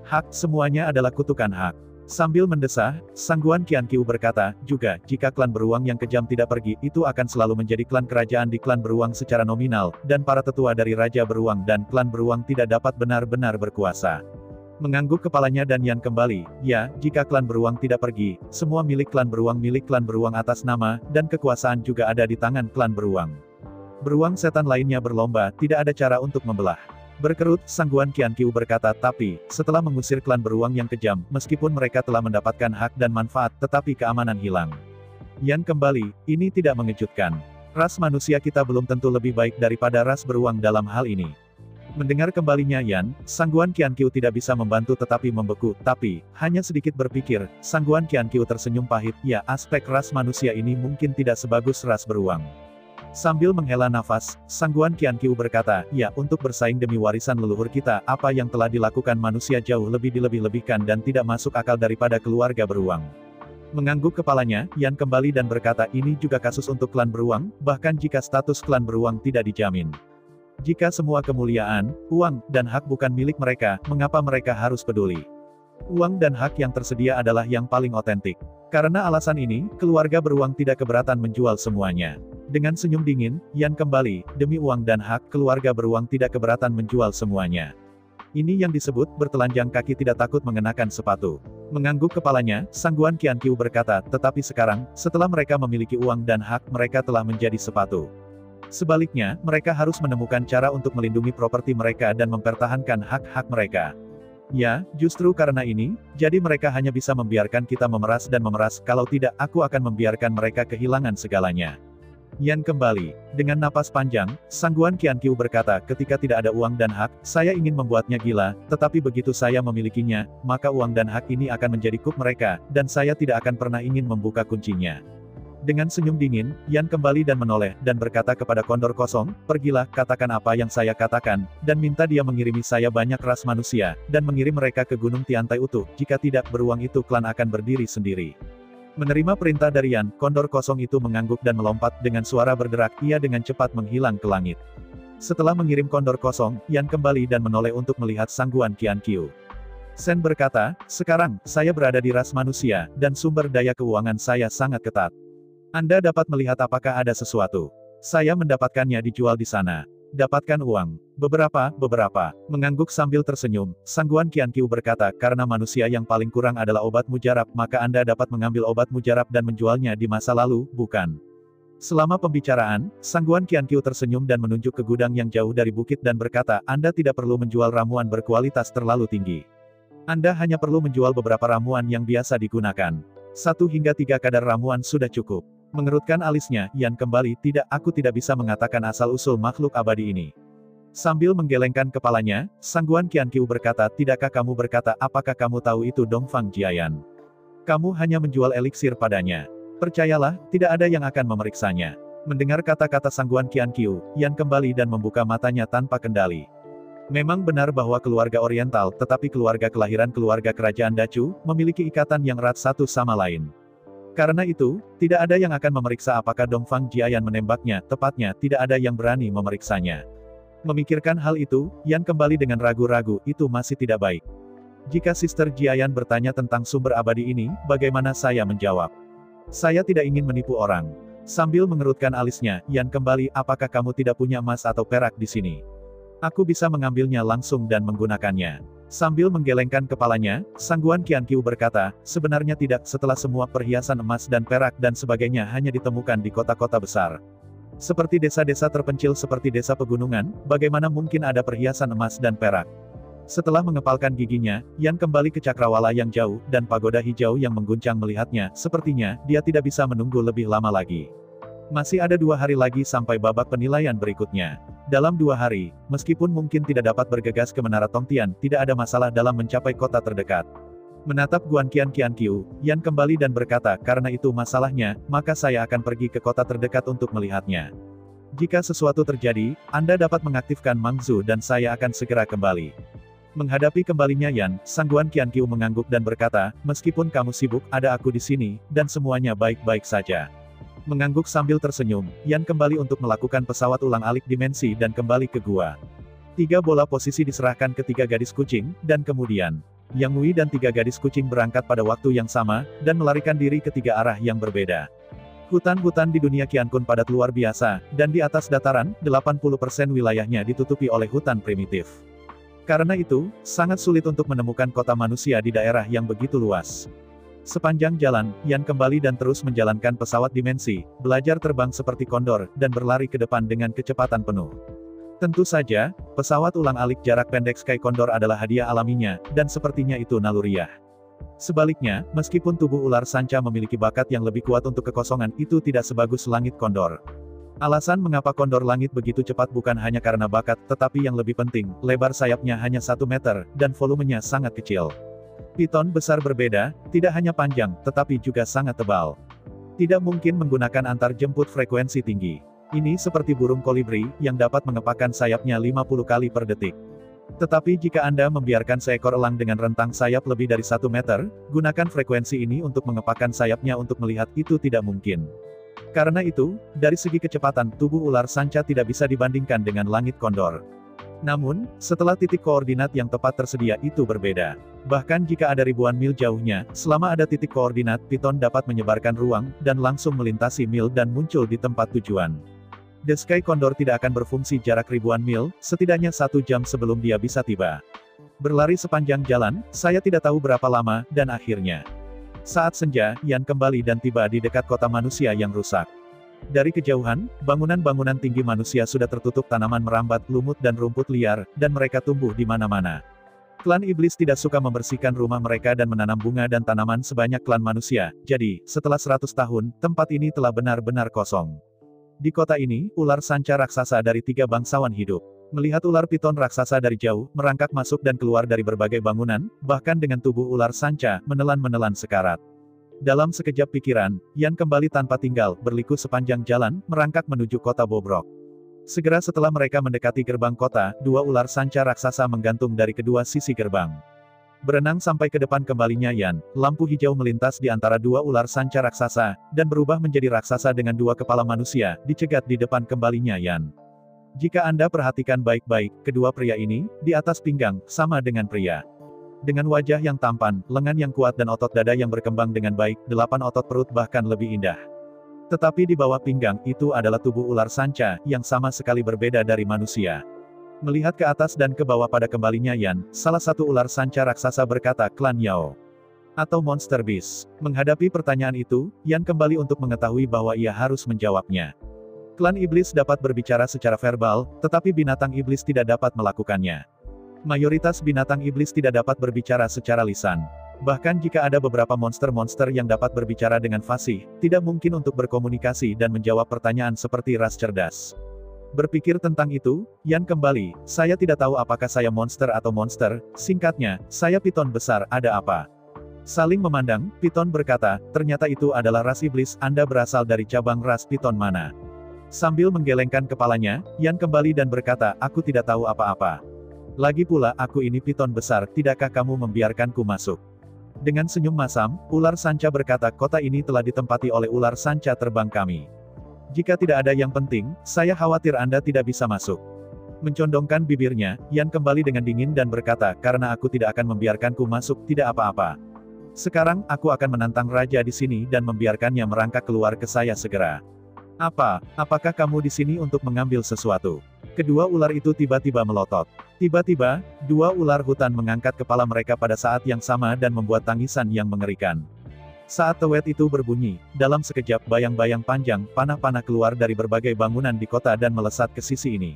Hak, semuanya adalah kutukan hak. Sambil mendesah, Sangguan Qianqiu berkata, juga, jika klan beruang yang kejam tidak pergi, itu akan selalu menjadi klan kerajaan di klan beruang secara nominal, dan para tetua dari Raja Beruang dan klan beruang tidak dapat benar-benar berkuasa. Mengangguk kepalanya dan Yan kembali, ya, jika klan beruang tidak pergi, semua milik klan beruang atas nama, dan kekuasaan juga ada di tangan klan beruang. Beruang setan lainnya berlomba, tidak ada cara untuk membelah. Berkerut, Sangguan Qianqiu berkata, tapi, setelah mengusir klan beruang yang kejam, meskipun mereka telah mendapatkan hak dan manfaat, tetapi keamanan hilang. Yan kembali, ini tidak mengejutkan. Ras manusia kita belum tentu lebih baik daripada ras beruang dalam hal ini. Mendengar kembalinya Yan, Sangguan Qianqiu tidak bisa membantu tetapi membeku, tapi, hanya sedikit berpikir, Sangguan Qianqiu tersenyum pahit, ya, aspek ras manusia ini mungkin tidak sebagus ras beruang. Sambil menghela nafas, Sangguan Qianqiu berkata, ya, untuk bersaing demi warisan leluhur kita, apa yang telah dilakukan manusia jauh lebih dilebih-lebihkan dan tidak masuk akal daripada keluarga beruang. Mengangguk kepalanya, Yan kembali dan berkata, ini juga kasus untuk klan beruang, bahkan jika status klan beruang tidak dijamin. Jika semua kemuliaan, uang, dan hak bukan milik mereka, mengapa mereka harus peduli? Uang dan hak yang tersedia adalah yang paling otentik. Karena alasan ini, keluarga beruang tidak keberatan menjual semuanya. Dengan senyum dingin, Yan kembali, demi uang dan hak, keluarga beruang tidak keberatan menjual semuanya. Ini yang disebut, bertelanjang kaki tidak takut mengenakan sepatu. Mengangguk kepalanya, Sangguan Qianqiu berkata, tetapi sekarang, setelah mereka memiliki uang dan hak, mereka telah menjadi sepatu. Sebaliknya, mereka harus menemukan cara untuk melindungi properti mereka dan mempertahankan hak-hak mereka. Ya, justru karena ini, jadi mereka hanya bisa membiarkan kita memeras dan memeras, kalau tidak, aku akan membiarkan mereka kehilangan segalanya. Yan kembali. Dengan napas panjang, Sangguan Qianqiu berkata, ketika tidak ada uang dan hak, saya ingin membuatnya gila, tetapi begitu saya memilikinya, maka uang dan hak ini akan menjadi kup mereka, dan saya tidak akan pernah ingin membuka kuncinya. Dengan senyum dingin, Yan kembali dan menoleh, dan berkata kepada kondor kosong, pergilah, katakan apa yang saya katakan, dan minta dia mengirimi saya banyak ras manusia, dan mengirim mereka ke Gunung Tiantai utuh, jika tidak beruang itu klan akan berdiri sendiri. Menerima perintah dari Yan, kondor kosong itu mengangguk dan melompat, dengan suara berderak, ia dengan cepat menghilang ke langit. Setelah mengirim kondor kosong, Yan kembali dan menoleh untuk melihat Sangguan Qianqiu. Sen berkata, sekarang, saya berada di ras manusia, dan sumber daya keuangan saya sangat ketat. Anda dapat melihat apakah ada sesuatu. Saya mendapatkannya dijual di sana. Dapatkan uang. Beberapa. Mengangguk sambil tersenyum, Sangguan Qianqiu berkata, karena manusia yang paling kurang adalah obat mujarab, maka Anda dapat mengambil obat mujarab dan menjualnya di masa lalu, bukan? Selama pembicaraan, Sangguan Qianqiu tersenyum dan menunjuk ke gudang yang jauh dari bukit dan berkata, Anda tidak perlu menjual ramuan berkualitas terlalu tinggi. Anda hanya perlu menjual beberapa ramuan yang biasa digunakan. 1 hingga 3 kadar ramuan sudah cukup. Mengerutkan alisnya, Yan kembali, tidak, aku tidak bisa mengatakan asal-usul makhluk abadi ini. Sambil menggelengkan kepalanya, Sangguan Qianqiu berkata, tidakkah kamu berkata, apakah kamu tahu itu Dongfang Jiayan? Kamu hanya menjual eliksir padanya. Percayalah, tidak ada yang akan memeriksanya. Mendengar kata-kata Sangguan Qianqiu, Yan kembali dan membuka matanya tanpa kendali. Memang benar bahwa keluarga Oriental, tetapi keluarga kelahiran keluarga kerajaan Dacu, memiliki ikatan yang erat satu sama lain. Karena itu, tidak ada yang akan memeriksa apakah Dongfang Jiayan menembaknya, tepatnya, tidak ada yang berani memeriksanya. Memikirkan hal itu, Yan kembali dengan ragu-ragu, itu masih tidak baik. Jika Sister Jiayan bertanya tentang sumber abadi ini, bagaimana saya menjawab? Saya tidak ingin menipu orang. Sambil mengerutkan alisnya, Yan kembali, apakah kamu tidak punya emas atau perak di sini? Aku bisa mengambilnya langsung dan menggunakannya. Sambil menggelengkan kepalanya, Sangguan Qianqiu berkata, sebenarnya tidak, setelah semua perhiasan emas dan perak dan sebagainya hanya ditemukan di kota-kota besar. Seperti desa-desa terpencil seperti desa pegunungan, bagaimana mungkin ada perhiasan emas dan perak? Setelah mengepalkan giginya, Yan kembali ke cakrawala yang jauh, dan pagoda hijau yang mengguncang melihatnya, sepertinya, dia tidak bisa menunggu lebih lama lagi. Masih ada 2 hari lagi sampai babak penilaian berikutnya. Dalam 2 hari, meskipun mungkin tidak dapat bergegas ke Menara Tongtian, tidak ada masalah dalam mencapai kota terdekat. Menatap Guanqian Qianqiu, Yan kembali dan berkata, karena itu masalahnya, maka saya akan pergi ke kota terdekat untuk melihatnya. Jika sesuatu terjadi, Anda dapat mengaktifkan Mangzu dan saya akan segera kembali. Menghadapi kembalinya Yan, Sangguan Qianqiu mengangguk dan berkata, meskipun kamu sibuk, ada aku di sini, dan semuanya baik-baik saja. Mengangguk sambil tersenyum, Yan kembali untuk melakukan pesawat ulang-alik dimensi dan kembali ke gua. 3 bola posisi diserahkan ke 3 gadis kucing, dan kemudian, Yang Wei dan 3 gadis kucing berangkat pada waktu yang sama, dan melarikan diri ke 3 arah yang berbeda. Hutan-hutan di dunia Qiankun padat luar biasa, dan di atas dataran, 80% wilayahnya ditutupi oleh hutan primitif. Karena itu, sangat sulit untuk menemukan kota manusia di daerah yang begitu luas. Sepanjang jalan, Yan kembali dan terus menjalankan pesawat dimensi, belajar terbang seperti kondor, dan berlari ke depan dengan kecepatan penuh. Tentu saja, pesawat ulang-alik jarak pendek Sky Condor adalah hadiah alaminya, dan sepertinya itu naluriah. Sebaliknya, meskipun tubuh ular sanca memiliki bakat yang lebih kuat untuk kekosongan, itu tidak sebagus langit kondor. Alasan mengapa kondor langit begitu cepat bukan hanya karena bakat, tetapi yang lebih penting, lebar sayapnya hanya 1 meter, dan volumenya sangat kecil. Piton besar berbeda, tidak hanya panjang, tetapi juga sangat tebal. Tidak mungkin menggunakan antar jemput frekuensi tinggi. Ini seperti burung kolibri, yang dapat mengepakkan sayapnya 50 kali per detik. Tetapi jika Anda membiarkan seekor elang dengan rentang sayap lebih dari 1 meter, gunakan frekuensi ini untuk mengepakkan sayapnya untuk melihat, itu tidak mungkin. Karena itu, dari segi kecepatan, tubuh ular sanca tidak bisa dibandingkan dengan langit kondor. Namun, setelah titik koordinat yang tepat tersedia, itu berbeda. Bahkan jika ada ribuan mil jauhnya, selama ada titik koordinat, Piton dapat menyebarkan ruang, dan langsung melintasi mil dan muncul di tempat tujuan. The Sky Condor tidak akan berfungsi jarak ribuan mil, setidaknya 1 jam sebelum dia bisa tiba. Berlari sepanjang jalan, saya tidak tahu berapa lama, dan akhirnya. Saat senja, Yan kembali dan tiba di dekat kota manusia yang rusak. Dari kejauhan, bangunan-bangunan tinggi manusia sudah tertutup tanaman merambat, lumut dan rumput liar, dan mereka tumbuh di mana-mana. Klan iblis tidak suka membersihkan rumah mereka dan menanam bunga dan tanaman sebanyak klan manusia, jadi, setelah 100 tahun, tempat ini telah benar-benar kosong. Di kota ini, ular sanca raksasa dari 3 bangsawan hidup. Melihat ular piton raksasa dari jauh, merangkak masuk dan keluar dari berbagai bangunan, bahkan dengan tubuh ular sanca, menelan-menelan sekarat. Dalam sekejap pikiran, Yan kembali tanpa tinggal, berliku sepanjang jalan, merangkak menuju kota Bobrok. Segera setelah mereka mendekati gerbang kota, 2 ular sanca raksasa menggantung dari kedua sisi gerbang. Berenang sampai ke depan kembalinya Yan, lampu hijau melintas di antara 2 ular sanca raksasa, dan berubah menjadi raksasa dengan 2 kepala manusia, dicegat di depan kembalinya Yan. Jika Anda perhatikan baik-baik, kedua pria ini, di atas pinggang, sama dengan pria. Dengan wajah yang tampan, lengan yang kuat dan otot dada yang berkembang dengan baik, 8 otot perut bahkan lebih indah. Tetapi di bawah pinggang, itu adalah tubuh ular sanca, yang sama sekali berbeda dari manusia. Melihat ke atas dan ke bawah pada kembalinya Yan, salah satu ular sanca raksasa berkata, "Klan Yao." Atau Monster Beast. Menghadapi pertanyaan itu, Yan kembali untuk mengetahui bahwa ia harus menjawabnya. Klan iblis dapat berbicara secara verbal, tetapi binatang iblis tidak dapat melakukannya. Mayoritas binatang iblis tidak dapat berbicara secara lisan. Bahkan jika ada beberapa monster-monster yang dapat berbicara dengan fasih, tidak mungkin untuk berkomunikasi dan menjawab pertanyaan seperti ras cerdas. Berpikir tentang itu, Yan kembali, "Saya tidak tahu apakah saya monster atau monster, singkatnya, saya piton besar, ada apa?" Saling memandang, piton berkata, "Ternyata itu adalah ras iblis, Anda berasal dari cabang ras piton mana?" Sambil menggelengkan kepalanya, Yan kembali dan berkata, "Aku tidak tahu apa-apa. Lagi pula, aku ini piton besar, tidakkah kamu membiarkanku masuk?" Dengan senyum masam, ular sanca berkata, "Kota ini telah ditempati oleh ular sanca terbang kami. Jika tidak ada yang penting, saya khawatir Anda tidak bisa masuk." Mencondongkan bibirnya, Yan kembali dengan dingin dan berkata, "Karena aku tidak akan membiarkanku masuk, tidak apa-apa. Sekarang, aku akan menantang raja di sini dan membiarkannya merangkak keluar ke saya segera." Apakah kamu di sini untuk mengambil sesuatu?" Kedua ular itu tiba-tiba melotot. Tiba-tiba, 2 ular hutan mengangkat kepala mereka pada saat yang sama dan membuat tangisan yang mengerikan. Saat tewet itu berbunyi, dalam sekejap bayang-bayang panjang, panah-panah keluar dari berbagai bangunan di kota dan melesat ke sisi ini.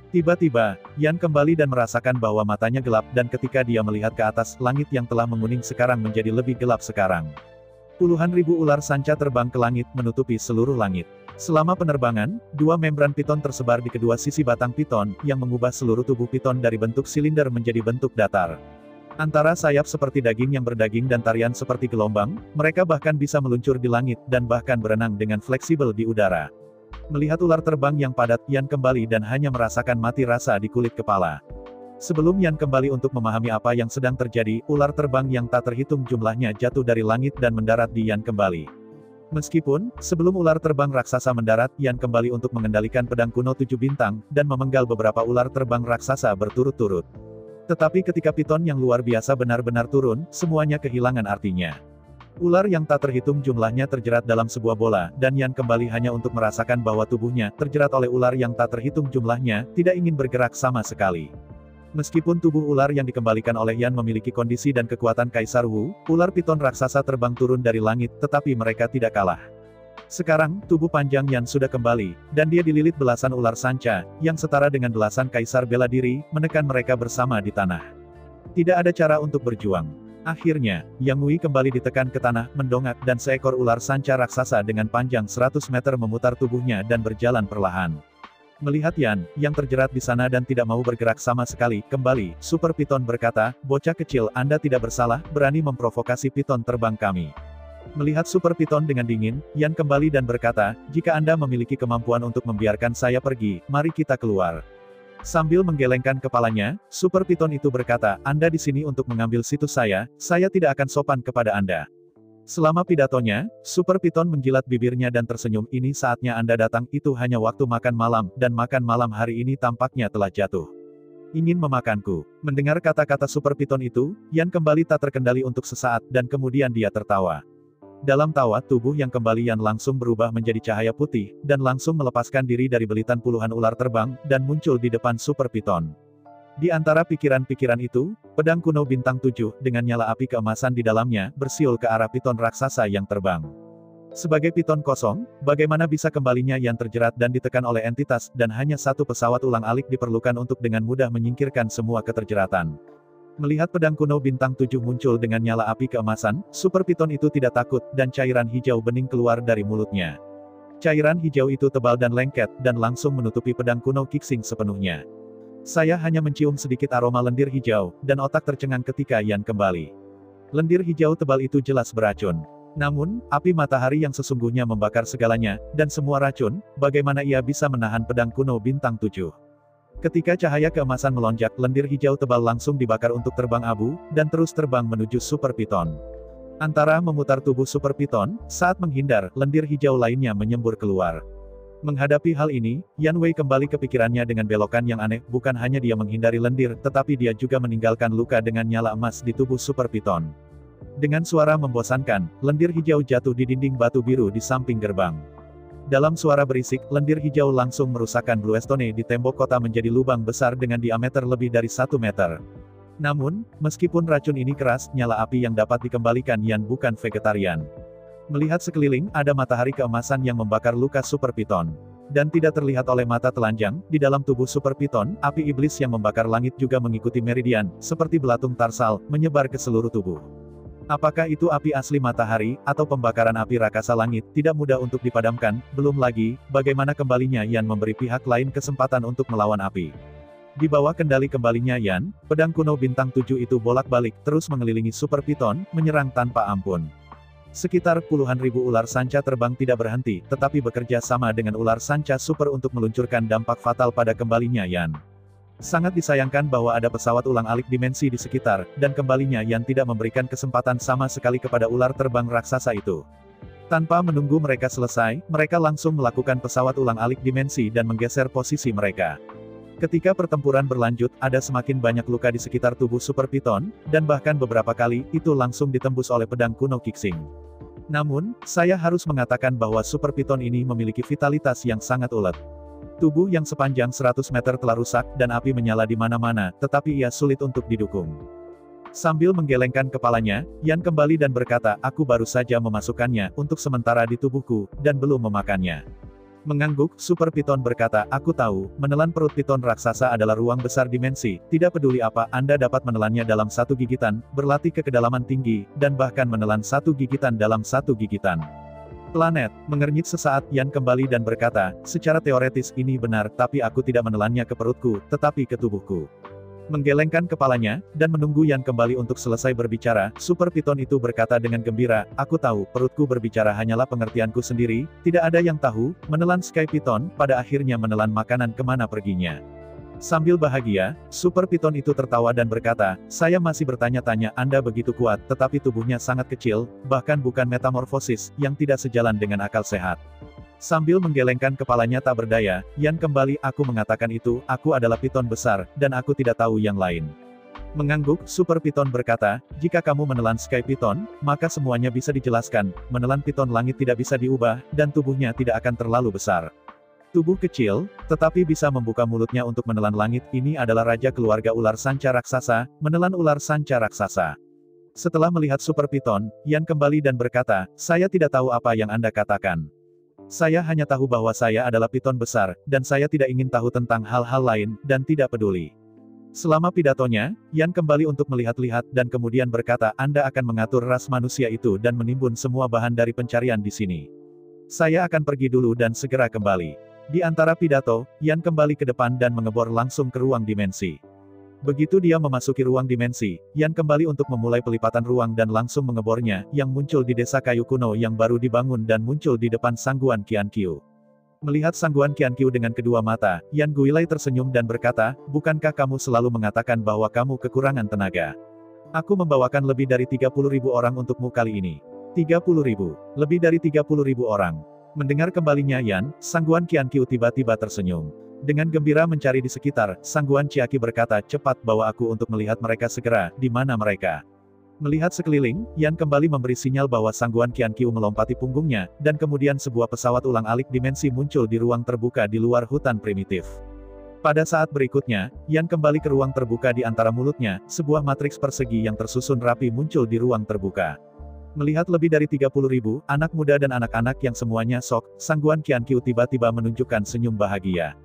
Tiba-tiba, Yan kembali dan merasakan bahwa matanya gelap dan ketika dia melihat ke atas, langit yang telah menguning sekarang menjadi lebih gelap sekarang. Puluhan ribu ular sanca terbang ke langit, menutupi seluruh langit. Selama penerbangan, 2 membran piton tersebar di kedua sisi batang piton, yang mengubah seluruh tubuh piton dari bentuk silinder menjadi bentuk datar. Antara sayap seperti daging yang berdaging dan tarian seperti gelombang, mereka bahkan bisa meluncur di langit, dan bahkan berenang dengan fleksibel di udara. Melihat ular terbang yang padat, Yan kembali dan hanya merasakan mati rasa di kulit kepala. Sebelum Yan kembali untuk memahami apa yang sedang terjadi, ular terbang yang tak terhitung jumlahnya jatuh dari langit dan mendarat di Yan kembali. Meskipun, sebelum ular terbang raksasa mendarat, Yan kembali untuk mengendalikan pedang kuno 7 bintang, dan memenggal beberapa ular terbang raksasa berturut-turut. Tetapi ketika piton yang luar biasa benar-benar turun, semuanya kehilangan artinya. Ular yang tak terhitung jumlahnya terjerat dalam sebuah bola, dan Yan kembali hanya untuk merasakan bahwa tubuhnya, terjerat oleh ular yang tak terhitung jumlahnya, tidak ingin bergerak sama sekali. Meskipun tubuh ular yang dikembalikan oleh Yan memiliki kondisi dan kekuatan Kaisar Wu, ular piton raksasa terbang turun dari langit, tetapi mereka tidak kalah. Sekarang, tubuh panjang Yan sudah kembali, dan dia dililit belasan ular sanca, yang setara dengan belasan kaisar bela diri, menekan mereka bersama di tanah. Tidak ada cara untuk berjuang. Akhirnya, Yang Wei kembali ditekan ke tanah, mendongak, dan seekor ular sanca raksasa dengan panjang 100 meter memutar tubuhnya dan berjalan perlahan. Melihat Yan, yang terjerat di sana dan tidak mau bergerak sama sekali, kembali, Super Piton berkata, "Bocah kecil, Anda tidak bersalah, berani memprovokasi piton terbang kami." Melihat Super Piton dengan dingin, Yan kembali dan berkata, "Jika Anda memiliki kemampuan untuk membiarkan saya pergi, mari kita keluar." Sambil menggelengkan kepalanya, Super Piton itu berkata, "Anda di sini untuk mengambil situs saya tidak akan sopan kepada Anda." Selama pidatonya, Super Piton menjilat bibirnya dan tersenyum, "Ini saatnya Anda datang, itu hanya waktu makan malam, dan makan malam hari ini tampaknya telah jatuh. Ingin memakanku." Mendengar kata-kata Super Piton itu, Yan kembali tak terkendali untuk sesaat, dan kemudian dia tertawa. Dalam tawa, tubuh yang kembali Yan langsung berubah menjadi cahaya putih, dan langsung melepaskan diri dari belitan puluhan ular terbang, dan muncul di depan Super Piton. Di antara pikiran-pikiran itu, pedang kuno bintang 7, dengan nyala api keemasan di dalamnya, bersiul ke arah piton raksasa yang terbang. Sebagai piton kosong, bagaimana bisa kembalinya Yan terjerat dan ditekan oleh entitas, dan hanya satu pesawat ulang-alik diperlukan untuk dengan mudah menyingkirkan semua keterjeratan. Melihat pedang kuno bintang 7 muncul dengan nyala api keemasan, Super Piton itu tidak takut, dan cairan hijau bening keluar dari mulutnya. Cairan hijau itu tebal dan lengket, dan langsung menutupi pedang kuno Qixing sepenuhnya. Saya hanya mencium sedikit aroma lendir hijau, dan otak tercengang ketika Yan kembali. Lendir hijau tebal itu jelas beracun. Namun, api matahari yang sesungguhnya membakar segalanya, dan semua racun, bagaimana ia bisa menahan pedang kuno bintang 7? Ketika cahaya keemasan melonjak, lendir hijau tebal langsung dibakar untuk terbang abu, dan terus terbang menuju Super Piton. Antara memutar tubuh Super Piton, saat menghindar, lendir hijau lainnya menyembur keluar. Menghadapi hal ini, Yan Wei kembali ke pikirannya dengan belokan yang aneh, bukan hanya dia menghindari lendir, tetapi dia juga meninggalkan luka dengan nyala emas di tubuh Super Piton. Dengan suara membosankan, lendir hijau jatuh di dinding batu biru di samping gerbang. Dalam suara berisik, lendir hijau langsung merusakkan Bluestone di tembok kota menjadi lubang besar dengan diameter lebih dari 1 meter. Namun, meskipun racun ini keras, nyala api yang dapat dikembalikan Yan bukan vegetarian. Melihat sekeliling, ada matahari keemasan yang membakar luka Super Piton. Dan tidak terlihat oleh mata telanjang, di dalam tubuh Super Piton, api iblis yang membakar langit juga mengikuti meridian, seperti belatung tarsal, menyebar ke seluruh tubuh. Apakah itu api asli matahari, atau pembakaran api rakasa langit, tidak mudah untuk dipadamkan, belum lagi, bagaimana kembalinya Yan memberi pihak lain kesempatan untuk melawan api. Di bawah kendali kembalinya Yan, pedang kuno bintang 7 itu bolak-balik, terus mengelilingi Super Piton, menyerang tanpa ampun. Sekitar puluhan ribu ular sanca terbang tidak berhenti, tetapi bekerja sama dengan ular sanca super untuk meluncurkan dampak fatal pada kembalinya Yan. Sangat disayangkan bahwa ada pesawat ulang-alik dimensi di sekitar, dan kembalinya Yan tidak memberikan kesempatan sama sekali kepada ular terbang raksasa itu. Tanpa menunggu mereka selesai, mereka langsung melakukan pesawat ulang-alik dimensi dan menggeser posisi mereka. Ketika pertempuran berlanjut, ada semakin banyak luka di sekitar tubuh Super Piton, dan bahkan beberapa kali, itu langsung ditembus oleh pedang kuno Qixing. Namun, saya harus mengatakan bahwa Super Piton ini memiliki vitalitas yang sangat ulet. Tubuh yang sepanjang 100 meter telah rusak, dan api menyala di mana-mana, tetapi ia sulit untuk didukung. Sambil menggelengkan kepalanya, Yan kembali dan berkata, aku baru saja memasukkannya, untuk sementara di tubuhku, dan belum memakannya. Mengangguk, Super Piton berkata, aku tahu, menelan perut piton raksasa adalah ruang besar dimensi, tidak peduli apa, Anda dapat menelannya dalam 1 gigitan, berlatih ke kedalaman tinggi, dan bahkan menelan 1 gigitan dalam 1 gigitan. Planet, mengernyit sesaat, Yan kembali dan berkata, secara teoretis ini benar, tapi aku tidak menelannya ke perutku, tetapi ke tubuhku. Menggelengkan kepalanya, dan menunggu Yan kembali untuk selesai berbicara, Super Piton itu berkata dengan gembira, aku tahu, perutku berbicara hanyalah pengertianku sendiri, tidak ada yang tahu, menelan Sky Piton, pada akhirnya menelan makanan kemana perginya. Sambil bahagia, Super Piton itu tertawa dan berkata, saya masih bertanya-tanya, Anda begitu kuat, tetapi tubuhnya sangat kecil, bahkan bukan metamorfosis, yang tidak sejalan dengan akal sehat. Sambil menggelengkan kepalanya tak berdaya, Yan kembali, aku mengatakan itu, aku adalah piton besar, dan aku tidak tahu yang lain. Mengangguk, Super Piton berkata, jika kamu menelan Sky Piton, maka semuanya bisa dijelaskan, menelan piton langit tidak bisa diubah, dan tubuhnya tidak akan terlalu besar. Tubuh kecil, tetapi bisa membuka mulutnya untuk menelan langit, ini adalah raja keluarga ular sanca raksasa, menelan ular sanca raksasa. Setelah melihat Super Piton, Yan kembali dan berkata, saya tidak tahu apa yang Anda katakan. Saya hanya tahu bahwa saya adalah piton besar, dan saya tidak ingin tahu tentang hal-hal lain, dan tidak peduli. Selama pidatonya, Yan kembali untuk melihat-lihat, dan kemudian berkata, Anda akan mengatur ras manusia itu dan menimbun semua bahan dari pencarian di sini. Saya akan pergi dulu dan segera kembali. Di antara pidato, Yan kembali ke depan dan mengebor langsung ke ruang dimensi. Begitu dia memasuki ruang dimensi, Yan kembali untuk memulai pelipatan ruang dan langsung mengebornya, yang muncul di desa kayu kuno yang baru dibangun dan muncul di depan Sangguan Qiankyu. Melihat Sangguan Qiankyu dengan kedua mata, Yan Guilai tersenyum dan berkata, bukankah kamu selalu mengatakan bahwa kamu kekurangan tenaga? Aku membawakan lebih dari 30.000 orang untukmu kali ini. 30.000. Lebih dari 30.000 orang. Mendengar kembalinya Yan, Sangguan Qiankyu tiba-tiba tersenyum. Dengan gembira mencari di sekitar, Sangguan Qiaki berkata, cepat bawa aku untuk melihat mereka segera, di mana mereka. Melihat sekeliling, Yan kembali memberi sinyal bahwa Sangguan Qiankyu melompati punggungnya, dan kemudian sebuah pesawat ulang-alik dimensi muncul di ruang terbuka di luar hutan primitif. Pada saat berikutnya, Yan kembali ke ruang terbuka di antara mulutnya, sebuah matriks persegi yang tersusun rapi muncul di ruang terbuka. Melihat lebih dari 30.000, anak muda dan anak-anak yang semuanya sok, Sangguan Qiankyu tiba-tiba menunjukkan senyum bahagia.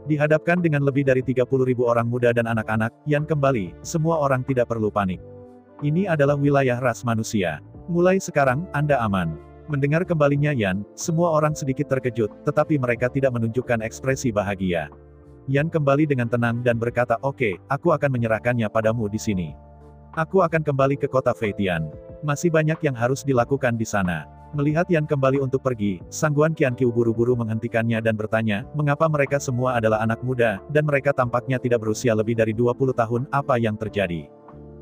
Dihadapkan dengan lebih dari 30.000 orang muda dan anak-anak, Yan kembali, semua orang tidak perlu panik. Ini adalah wilayah ras manusia. Mulai sekarang, Anda aman. Mendengar kembalinya Yan, semua orang sedikit terkejut, tetapi mereka tidak menunjukkan ekspresi bahagia. Yan kembali dengan tenang dan berkata, "Oke, aku akan menyerahkannya padamu di sini. Aku akan kembali ke kota Feitian. Masih banyak yang harus dilakukan di sana." Melihat Yan kembali untuk pergi, Sangguan Qianqiu buru-buru menghentikannya dan bertanya, mengapa mereka semua adalah anak muda, dan mereka tampaknya tidak berusia lebih dari 20 tahun, apa yang terjadi?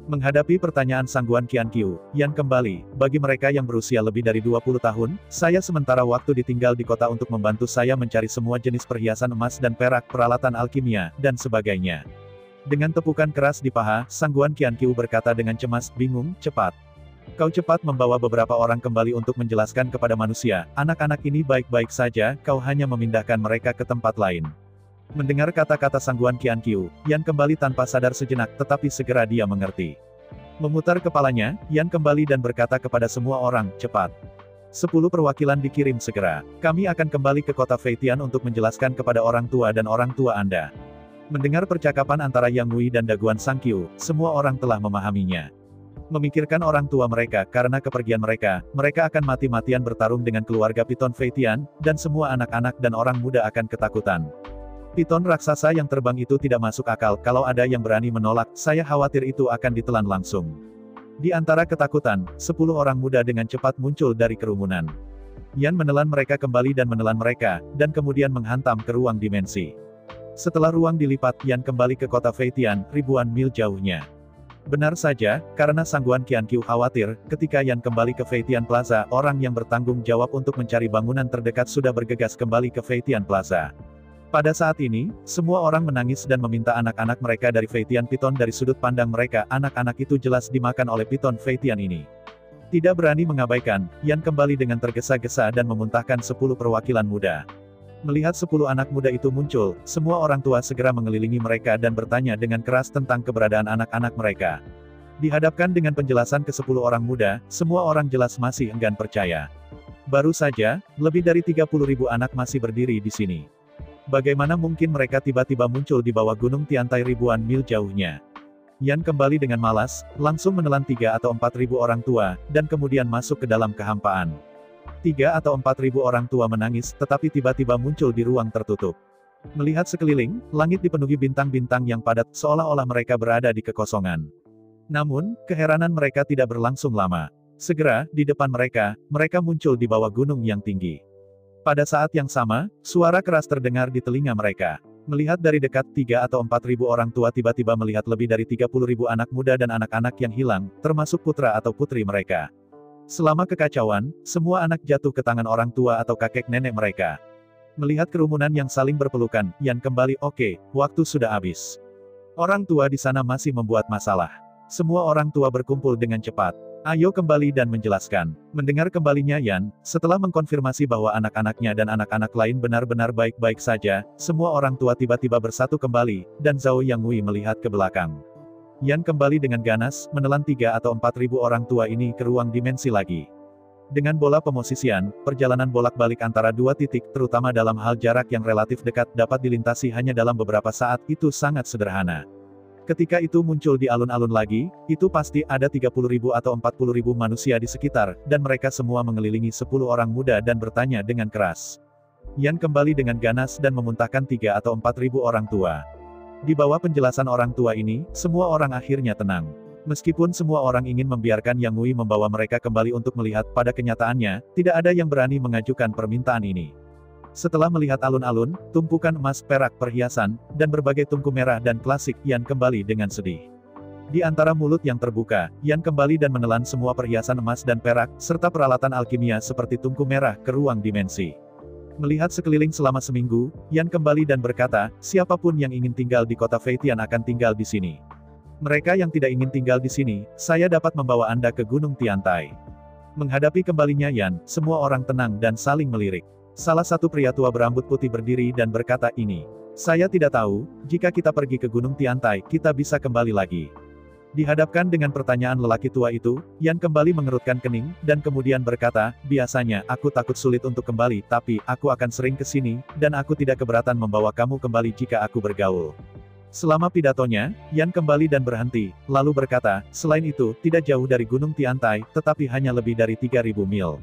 Menghadapi pertanyaan Sangguan Qianqiu, Yan kembali, bagi mereka yang berusia lebih dari 20 tahun, saya sementara waktu ditinggal di kota untuk membantu saya mencari semua jenis perhiasan emas dan perak, peralatan alkimia, dan sebagainya. Dengan tepukan keras di paha, Sangguan Qianqiu berkata dengan cemas, bingung, cepat. Kau cepat membawa beberapa orang kembali untuk menjelaskan kepada manusia, anak-anak ini baik-baik saja, kau hanya memindahkan mereka ke tempat lain. Mendengar kata-kata Sangguan Qianqiu, Yan kembali tanpa sadar sejenak, tetapi segera dia mengerti. Memutar kepalanya, Yan kembali dan berkata kepada semua orang, cepat. 10 perwakilan dikirim segera. Kami akan kembali ke kota Feitian untuk menjelaskan kepada orang tua dan orang tua Anda. Mendengar percakapan antara Yang Wei dan Daguan Sangqiu, semua orang telah memahaminya. Memikirkan orang tua mereka, karena kepergian mereka akan mati-matian bertarung dengan keluarga Piton Feitian, dan semua anak-anak dan orang muda akan ketakutan. Piton raksasa yang terbang itu tidak masuk akal, kalau ada yang berani menolak, saya khawatir itu akan ditelan langsung. Di antara ketakutan, 10 orang muda dengan cepat muncul dari kerumunan. Yan menelan mereka kembali dan menelan mereka, dan kemudian menghantam ke ruang dimensi. Setelah ruang dilipat, Yan kembali ke kota Feitian, ribuan mil jauhnya. Benar saja, karena Sangguan Qianqiu khawatir, ketika Yan kembali ke Feitian Plaza, orang yang bertanggung jawab untuk mencari bangunan terdekat sudah bergegas kembali ke Feitian Plaza. Pada saat ini, semua orang menangis dan meminta anak-anak mereka dari Feitian Piton dari sudut pandang mereka, anak-anak itu jelas dimakan oleh Piton Feitian ini. Tidak berani mengabaikan, Yan kembali dengan tergesa-gesa dan memuntahkan 10 perwakilan muda. Melihat 10 anak muda itu muncul, semua orang tua segera mengelilingi mereka dan bertanya dengan keras tentang keberadaan anak-anak mereka. Dihadapkan dengan penjelasan ke-10 orang muda, semua orang jelas masih enggan percaya. Baru saja, lebih dari 30.000 anak masih berdiri di sini. Bagaimana mungkin mereka tiba-tiba muncul di bawah Gunung Tiantai ribuan mil jauhnya? Yan kembali dengan malas, langsung menelan 3 atau 4.000 orang tua, dan kemudian masuk ke dalam kehampaan. 3 atau 4.000 orang tua menangis, tetapi tiba-tiba muncul di ruang tertutup. Melihat sekeliling, langit dipenuhi bintang-bintang yang padat, seolah-olah mereka berada di kekosongan. Namun, keheranan mereka tidak berlangsung lama. Segera, di depan mereka muncul di bawah gunung yang tinggi. Pada saat yang sama, suara keras terdengar di telinga mereka. Melihat dari dekat, 3 atau 4.000 orang tua tiba-tiba melihat lebih dari 30.000 anak muda dan anak-anak yang hilang, termasuk putra atau putri mereka. Selama kekacauan, semua anak jatuh ke tangan orang tua atau kakek nenek mereka. Melihat kerumunan yang saling berpelukan, Yan kembali, oke, waktu sudah habis. Orang tua di sana masih membuat masalah. Semua orang tua berkumpul dengan cepat. Ayo kembali dan menjelaskan. Mendengar kembalinya Yan, setelah mengkonfirmasi bahwa anak-anaknya dan anak-anak lain benar-benar baik-baik saja, semua orang tua tiba-tiba bersatu kembali, dan Zhao Yang Wei melihat ke belakang. Yan kembali dengan ganas, menelan 3 atau 4.000 orang tua ini ke ruang dimensi lagi. Dengan bola pemosisian, perjalanan bolak-balik antara dua titik, terutama dalam hal jarak yang relatif dekat, dapat dilintasi hanya dalam beberapa saat, itu sangat sederhana. Ketika itu muncul di alun-alun lagi, itu pasti ada 30.000 atau 40.000 manusia di sekitar, dan mereka semua mengelilingi 10 orang muda dan bertanya dengan keras. Yan kembali dengan ganas dan memuntahkan 3 atau 4.000 orang tua. Di bawah penjelasan orang tua ini, semua orang akhirnya tenang. Meskipun semua orang ingin membiarkan Yang Wei membawa mereka kembali untuk melihat, pada kenyataannya, tidak ada yang berani mengajukan permintaan ini. Setelah melihat alun-alun, tumpukan emas, perak, perhiasan, dan berbagai tungku merah dan klasik, Yan kembali dengan sedih. Di antara mulut yang terbuka, Yan kembali dan menelan semua perhiasan emas dan perak, serta peralatan alkimia seperti tungku merah, ke ruang dimensi. Melihat sekeliling selama seminggu, Yan kembali dan berkata, siapapun yang ingin tinggal di kota Feitian akan tinggal di sini. Mereka yang tidak ingin tinggal di sini, saya dapat membawa Anda ke Gunung Tiantai. Menghadapi kembalinya Yan, semua orang tenang dan saling melirik. Salah satu pria tua berambut putih berdiri dan berkata, ini. Saya tidak tahu, jika kita pergi ke Gunung Tiantai, kita bisa kembali lagi. Dihadapkan dengan pertanyaan lelaki tua itu, Yan kembali mengerutkan kening, dan kemudian berkata, biasanya, aku takut sulit untuk kembali, tapi, aku akan sering ke sini, dan aku tidak keberatan membawa kamu kembali jika aku bergaul. Selama pidatonya, Yan kembali dan berhenti, lalu berkata, selain itu, tidak jauh dari Gunung Tiantai, tetapi hanya lebih dari 3.000 mil.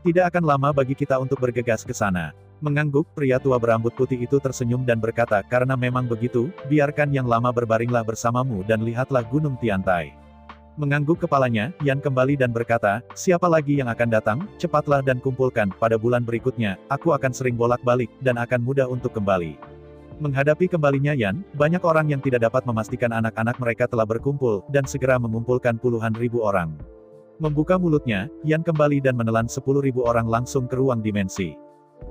Tidak akan lama bagi kita untuk bergegas ke sana. Mengangguk, pria tua berambut putih itu tersenyum dan berkata, karena memang begitu, biarkan yang lama berbaringlah bersamamu dan lihatlah Gunung Tiantai. Mengangguk kepalanya, Yan kembali dan berkata, siapa lagi yang akan datang, cepatlah dan kumpulkan, pada bulan berikutnya, aku akan sering bolak-balik, dan akan mudah untuk kembali. Menghadapi kembalinya Yan, banyak orang yang tidak dapat memastikan anak-anak mereka telah berkumpul, dan segera mengumpulkan puluhan ribu orang. Membuka mulutnya, Yan kembali dan menelan 10.000 orang langsung ke ruang dimensi.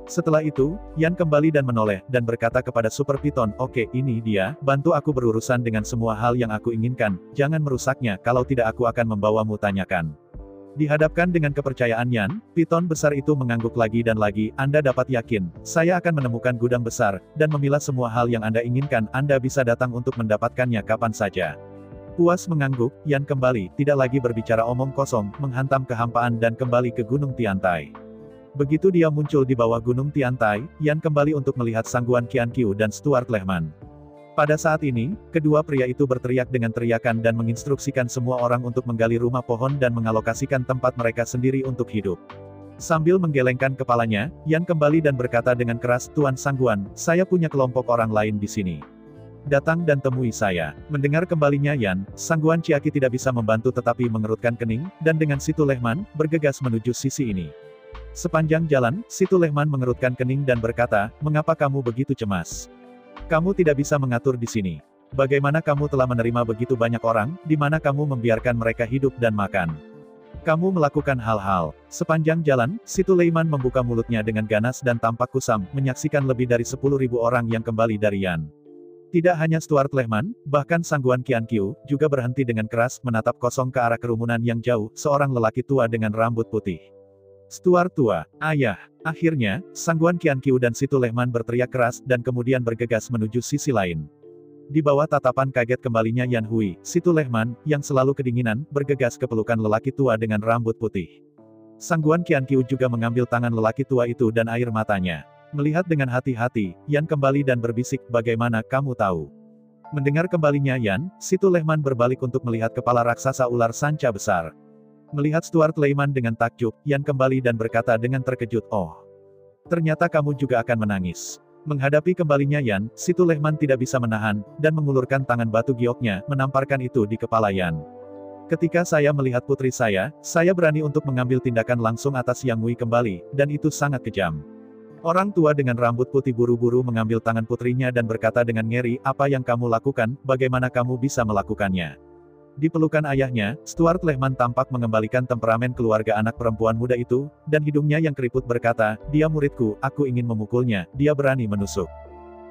Setelah itu, Yan kembali dan menoleh, dan berkata kepada Super Piton, oke, ini dia, bantu aku berurusan dengan semua hal yang aku inginkan, jangan merusaknya, kalau tidak aku akan membawamu tanyakan. Dihadapkan dengan kepercayaan Yan, Piton besar itu mengangguk lagi dan lagi, Anda dapat yakin, saya akan menemukan gudang besar, dan memilah semua hal yang Anda inginkan, Anda bisa datang untuk mendapatkannya kapan saja. Puas mengangguk, Yan kembali, tidak lagi berbicara omong kosong, menghantam kehampaan dan kembali ke Gunung Tiantai. Begitu dia muncul di bawah Gunung Tiantai, Yan kembali untuk melihat Sangguan Qianqiu dan Stuart Lehman. Pada saat ini, kedua pria itu berteriak dengan teriakan dan menginstruksikan semua orang untuk menggali rumah pohon dan mengalokasikan tempat mereka sendiri untuk hidup. Sambil menggelengkan kepalanya, Yan kembali dan berkata dengan keras, Tuan Sangguan, saya punya kelompok orang lain di sini. Datang dan temui saya. Mendengar kembalinya Yan, Sangguan Qiaqi tidak bisa membantu tetapi mengerutkan kening, dan dengan Situ Lehman, bergegas menuju sisi ini. Sepanjang jalan, Situ Lehman mengerutkan kening dan berkata, mengapa kamu begitu cemas? Kamu tidak bisa mengatur di sini. Bagaimana kamu telah menerima begitu banyak orang, di mana kamu membiarkan mereka hidup dan makan? Kamu melakukan hal-hal. Sepanjang jalan, Situ Lehman membuka mulutnya dengan ganas dan tampak kusam, menyaksikan lebih dari 10.000 orang yang kembali dari Yan. Tidak hanya Stuart Lehman, bahkan Sangguan Qianqiu, juga berhenti dengan keras, menatap kosong ke arah kerumunan yang jauh, seorang lelaki tua dengan rambut putih. Stuart tua, ayah. Akhirnya, Sangguan Qianqiu dan Situ Lehman berteriak keras, dan kemudian bergegas menuju sisi lain. Di bawah tatapan kaget kembalinya Yan Hui, Situ Lehman, yang selalu kedinginan, bergegas ke pelukan lelaki tua dengan rambut putih. Sangguan Qianqiu juga mengambil tangan lelaki tua itu dan air matanya. Melihat dengan hati-hati, Yan kembali dan berbisik, bagaimana kamu tahu? Mendengar kembalinya Yan, Situ Lehman berbalik untuk melihat kepala raksasa ular sanca besar. Melihat Stuart Lehman dengan takjub, Yan kembali dan berkata dengan terkejut, oh. Ternyata kamu juga akan menangis. Menghadapi kembalinya Yan, Situ Lehman tidak bisa menahan, dan mengulurkan tangan batu gioknya, menamparkan itu di kepala Yan. Ketika saya melihat putri saya berani untuk mengambil tindakan langsung atas Yang Hui kembali, dan itu sangat kejam. Orang tua dengan rambut putih buru-buru mengambil tangan putrinya dan berkata dengan ngeri, apa yang kamu lakukan, bagaimana kamu bisa melakukannya? Di pelukan ayahnya, Stuart Lehman tampak mengembalikan temperamen keluarga anak perempuan muda itu, dan hidungnya yang keriput berkata, dia muridku, aku ingin memukulnya, dia berani menusuk.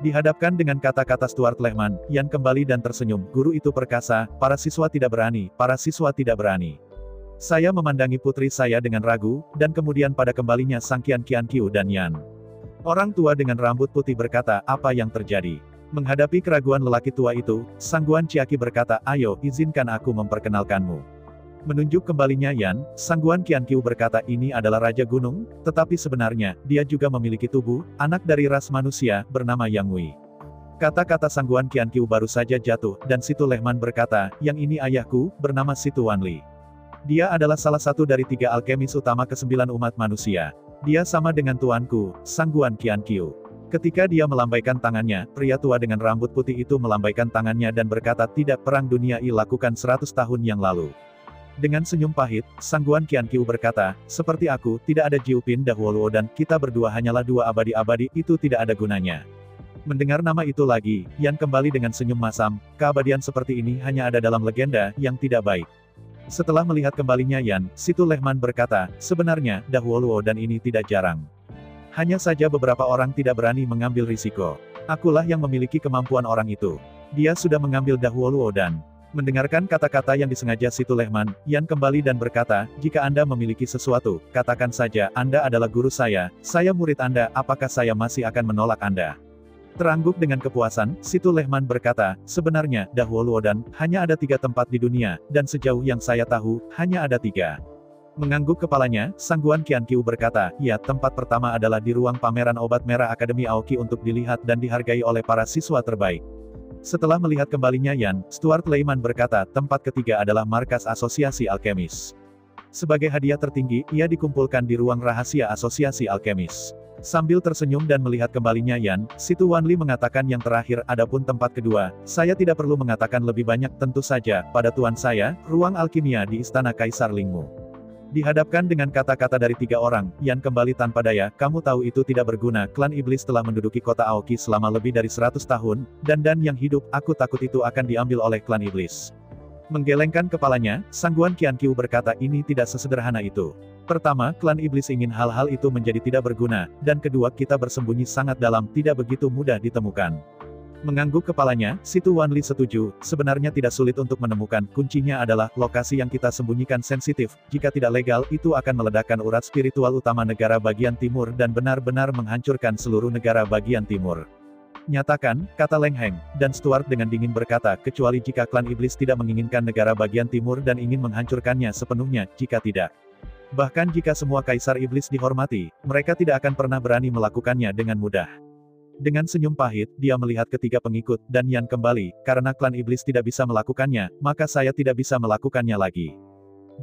Dihadapkan dengan kata-kata Stuart Lehman, Yan kembali dan tersenyum, guru itu perkasa, para siswa tidak berani, para siswa tidak berani. Saya memandangi putri saya dengan ragu, dan kemudian pada kembalinya Sangqian Qianqiu dan Yan. Orang tua dengan rambut putih berkata, apa yang terjadi? Menghadapi keraguan lelaki tua itu, Sangguan Qiaqi berkata, ayo, izinkan aku memperkenalkanmu. Menunjuk kembalinya Yan, Sangguan Qianqiu berkata, ini adalah Raja Gunung, tetapi sebenarnya, dia juga memiliki tubuh, anak dari ras manusia, bernama Yang Hui. Kata-kata Sangguan Qianqiu baru saja jatuh, dan Situ Lehman berkata, yang ini ayahku, bernama Situ Wanli. Dia adalah salah satu dari 3 alkemis utama ke-9 umat manusia. Dia sama dengan tuanku, Sangguan Qianqiu. Ketika dia melambaikan tangannya, pria tua dengan rambut putih itu melambaikan tangannya dan berkata, tidak, perang dunia I lakukan 100 tahun yang lalu. Dengan senyum pahit, Sangguan Qianqiu berkata, seperti aku, tidak ada Jiupin Dahwoluo dan kita berdua hanyalah 2 abadi-abadi, itu tidak ada gunanya. Mendengar nama itu lagi, Yan kembali dengan senyum masam, keabadian seperti ini hanya ada dalam legenda, yang tidak baik. Setelah melihat kembalinya Yan, Situ Lehman berkata, sebenarnya, Dahwoluo dan ini tidak jarang. Hanya saja beberapa orang tidak berani mengambil risiko. Akulah yang memiliki kemampuan orang itu. Dia sudah mengambil Dahwoluo dan... Mendengarkan kata-kata yang disengaja Situ Lehman, Yan kembali dan berkata, jika Anda memiliki sesuatu, katakan saja, Anda adalah guru saya murid Anda, apakah saya masih akan menolak Anda? Terangguk dengan kepuasan, Situ Lehman berkata, sebenarnya, Dahwoluo dan, hanya ada 3 tempat di dunia, dan sejauh yang saya tahu, hanya ada 3. Mengangguk kepalanya, Sangguan Qianqiu berkata, ya, tempat pertama adalah di ruang pameran obat merah Akademi Aoki untuk dilihat dan dihargai oleh para siswa terbaik. Setelah melihat kembalinya Yan, Stuart Lehman berkata, tempat ketiga adalah markas asosiasi alkemis. Sebagai hadiah tertinggi, ia dikumpulkan di ruang rahasia Asosiasi Alkemis. Sambil tersenyum dan melihat kembalinya Yan, Situ Wanli mengatakan yang terakhir, adapun tempat kedua, saya tidak perlu mengatakan lebih banyak tentu saja, pada tuan saya, ruang alkimia di Istana Kaisar Lingmu. Dihadapkan dengan kata-kata dari 3 orang, Yan kembali tanpa daya, kamu tahu itu tidak berguna, klan iblis telah menduduki kota Aoki selama lebih dari 100 tahun, dan yang hidup, aku takut itu akan diambil oleh klan iblis. Menggelengkan kepalanya, Sangguan Qianqiu berkata ini tidak sesederhana itu. Pertama, klan iblis ingin hal-hal itu menjadi tidak berguna, dan kedua kita bersembunyi sangat dalam, tidak begitu mudah ditemukan. Mengangguk kepalanya, Situ Wanli setuju, sebenarnya tidak sulit untuk menemukan, kuncinya adalah, lokasi yang kita sembunyikan sensitif, jika tidak legal, itu akan meledakkan urat spiritual utama negara bagian timur dan benar-benar menghancurkan seluruh negara bagian timur. Nyatakan, kata Leng Heng, dan Stuart dengan dingin berkata, kecuali jika klan iblis tidak menginginkan negara bagian timur dan ingin menghancurkannya sepenuhnya, jika tidak. Bahkan jika semua kaisar iblis dihormati, mereka tidak akan pernah berani melakukannya dengan mudah. Dengan senyum pahit, dia melihat ketiga pengikut, dan Yan kembali, karena klan iblis tidak bisa melakukannya, maka saya tidak bisa melakukannya lagi.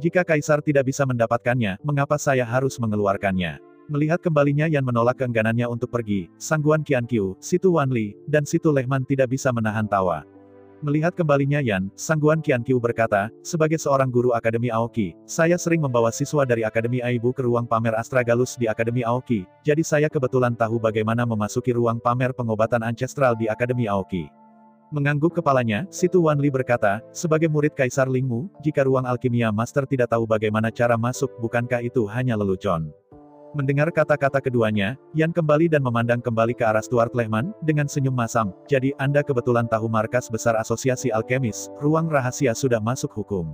Jika kaisar tidak bisa mendapatkannya, mengapa saya harus mengeluarkannya? Melihat kembalinya Yan menolak keengganannya untuk pergi, Sangguan Qianqiu, Situ Wanli, dan Situ Lehman tidak bisa menahan tawa. Melihat kembalinya Yan, Sangguan Qianqiu berkata, sebagai seorang guru Akademi Aoki, saya sering membawa siswa dari Akademi Aibu ke ruang pamer Astragalus di Akademi Aoki, jadi saya kebetulan tahu bagaimana memasuki ruang pamer pengobatan ancestral di Akademi Aoki. Mengangguk kepalanya, Situ Wanli berkata, sebagai murid Kaisar Lingmu, jika ruang alkimia master tidak tahu bagaimana cara masuk, bukankah itu hanya lelucon? Mendengar kata-kata keduanya, Yan kembali dan memandang kembali ke arah Stuart Lehman, dengan senyum masam, jadi Anda kebetulan tahu markas besar Asosiasi Alkemis, ruang rahasia sudah masuk hukum.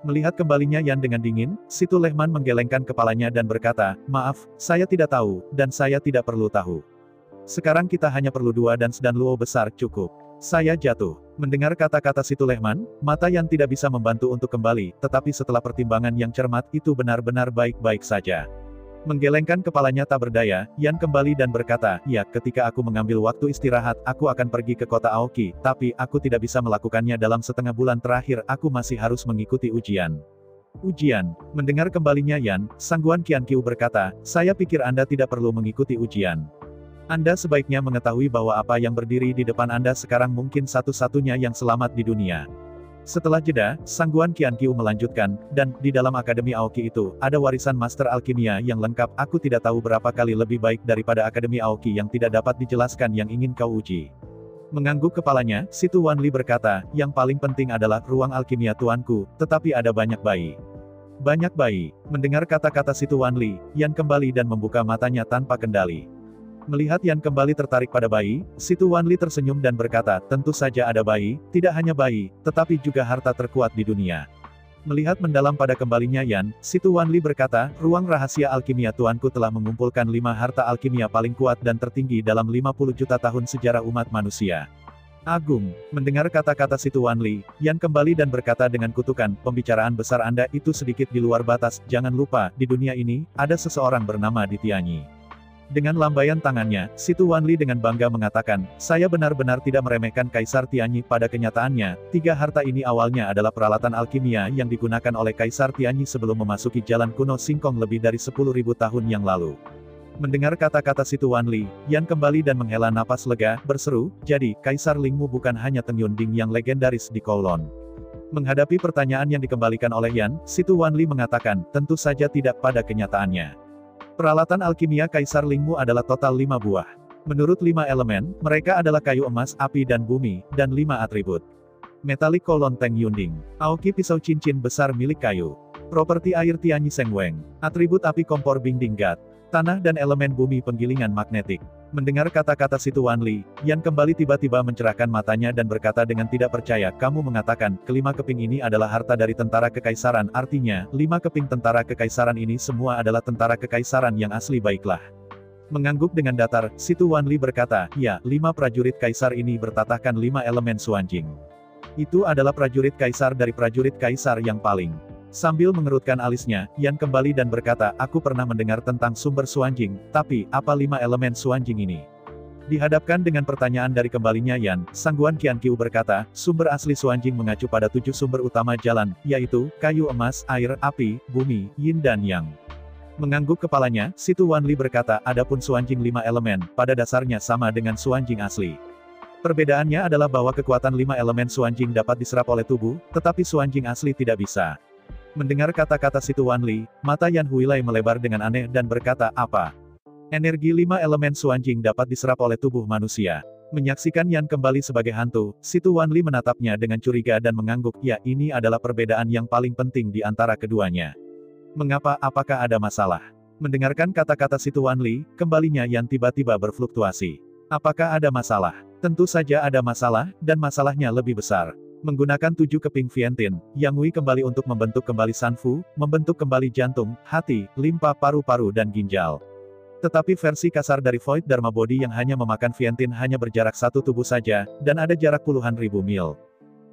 Melihat kembalinya Yan dengan dingin, Situ Lehman menggelengkan kepalanya dan berkata, maaf, saya tidak tahu, dan saya tidak perlu tahu. Sekarang kita hanya perlu 2 dan luo besar cukup. Saya jatuh. Mendengar kata-kata Situ Lehman, mata Yan tidak bisa membantu untuk kembali, tetapi setelah pertimbangan yang cermat, itu benar-benar baik-baik saja. Menggelengkan kepalanya tak berdaya, Yan kembali dan berkata, ya, ketika aku mengambil waktu istirahat, aku akan pergi ke kota Aoki, tapi aku tidak bisa melakukannya dalam setengah bulan terakhir, aku masih harus mengikuti ujian. Ujian. Mendengar kembalinya Yan, Sangguan Qianqiu berkata, saya pikir Anda tidak perlu mengikuti ujian. Anda sebaiknya mengetahui bahwa apa yang berdiri di depan Anda sekarang mungkin satu-satunya yang selamat di dunia. Setelah jeda, Sangguan Qianqiu melanjutkan, dan, di dalam Akademi Aoki itu, ada warisan Master Alkimia yang lengkap, aku tidak tahu berapa kali lebih baik daripada Akademi Aoki yang tidak dapat dijelaskan yang ingin kau uji. Mengangguk kepalanya, Situ Wanli berkata, yang paling penting adalah ruang alkimia tuanku, tetapi ada banyak bayi. Banyak bayi. Mendengar kata-kata Situ Wanli, Yan kembali dan membuka matanya tanpa kendali. Melihat Yan kembali tertarik pada bayi, Situ Wanli tersenyum dan berkata, tentu saja ada bayi, tidak hanya bayi, tetapi juga harta terkuat di dunia. Melihat mendalam pada kembalinya Yan, Situ Wanli berkata, ruang rahasia alkimia tuanku telah mengumpulkan 5 harta alkimia paling kuat dan tertinggi dalam 50 juta tahun sejarah umat manusia. Agung. Mendengar kata-kata Situ Wanli, Yan kembali dan berkata dengan kutukan, pembicaraan besar Anda itu sedikit di luar batas, jangan lupa, di dunia ini, ada seseorang bernama Ditianyi. Dengan lambaian tangannya, Situ Wanli dengan bangga mengatakan, saya benar-benar tidak meremehkan Kaisar Tianyi. Pada kenyataannya, 3 harta ini awalnya adalah peralatan alkimia yang digunakan oleh Kaisar Tianyi sebelum memasuki jalan kuno Singkong lebih dari 10.000 tahun yang lalu. Mendengar kata-kata Situ Wanli, Yan kembali dan menghela napas lega, berseru, jadi, Kaisar Lingmu bukan hanya Teng Yunding yang legendaris di Kowloon. Menghadapi pertanyaan yang dikembalikan oleh Yan, Situ Wanli mengatakan, tentu saja tidak pada kenyataannya. Peralatan alkimia Kaisar Lingmu adalah total 5 buah. Menurut 5 elemen, mereka adalah kayu emas, api dan bumi, dan 5 atribut. Metalik Kowloon Teng Yunding. Aoki pisau cincin besar milik kayu. Properti air Tianyi Sengweng. Atribut api kompor Bingding God. Tanah dan elemen bumi penggilingan magnetik. Mendengar kata-kata Situ Wanli, Yan kembali tiba-tiba mencerahkan matanya dan berkata dengan tidak percaya, kamu mengatakan, kelima keping ini adalah harta dari tentara kekaisaran, artinya, 5 keping tentara kekaisaran ini semua adalah tentara kekaisaran yang asli baiklah. Mengangguk dengan datar, Situ Wanli berkata, ya, 5 prajurit kaisar ini bertatahkan 5 elemen Suanjing. Itu adalah prajurit kaisar dari prajurit kaisar yang paling. Sambil mengerutkan alisnya, Yan kembali dan berkata, aku pernah mendengar tentang sumber Suanjing, tapi, apa 5 elemen Suanjing ini? Dihadapkan dengan pertanyaan dari kembalinya Yan, Sangguan Qianqiu berkata, sumber asli Suanjing mengacu pada 7 sumber utama jalan, yaitu, kayu emas, air, api, bumi, yin dan yang. Mengangguk kepalanya, Situ Wanli berkata, adapun Suanjing 5 elemen, pada dasarnya sama dengan Suanjing asli. Perbedaannya adalah bahwa kekuatan 5 elemen Suanjing dapat diserap oleh tubuh, tetapi Suanjing asli tidak bisa. Mendengar kata-kata Situ Wanli, mata Yan Huilai melebar dengan aneh dan berkata, apa? Energi 5 elemen Suanjing dapat diserap oleh tubuh manusia. Menyaksikan Yan kembali sebagai hantu, Situ Wanli menatapnya dengan curiga dan mengangguk, ya ini adalah perbedaan yang paling penting di antara keduanya. Mengapa, apakah ada masalah? Mendengarkan kata-kata Situ Wanli, kembalinya Yan tiba-tiba berfluktuasi. Apakah ada masalah? Tentu saja ada masalah, dan masalahnya lebih besar. Menggunakan 7 keping Vientin, Yang Wei kembali untuk membentuk kembali Sanfu, membentuk kembali jantung, hati, limpa, paru-paru dan ginjal. Tetapi versi kasar dari Void Dharma Body yang hanya memakan Vientin hanya berjarak satu tubuh saja, dan ada jarak puluhan ribu mil.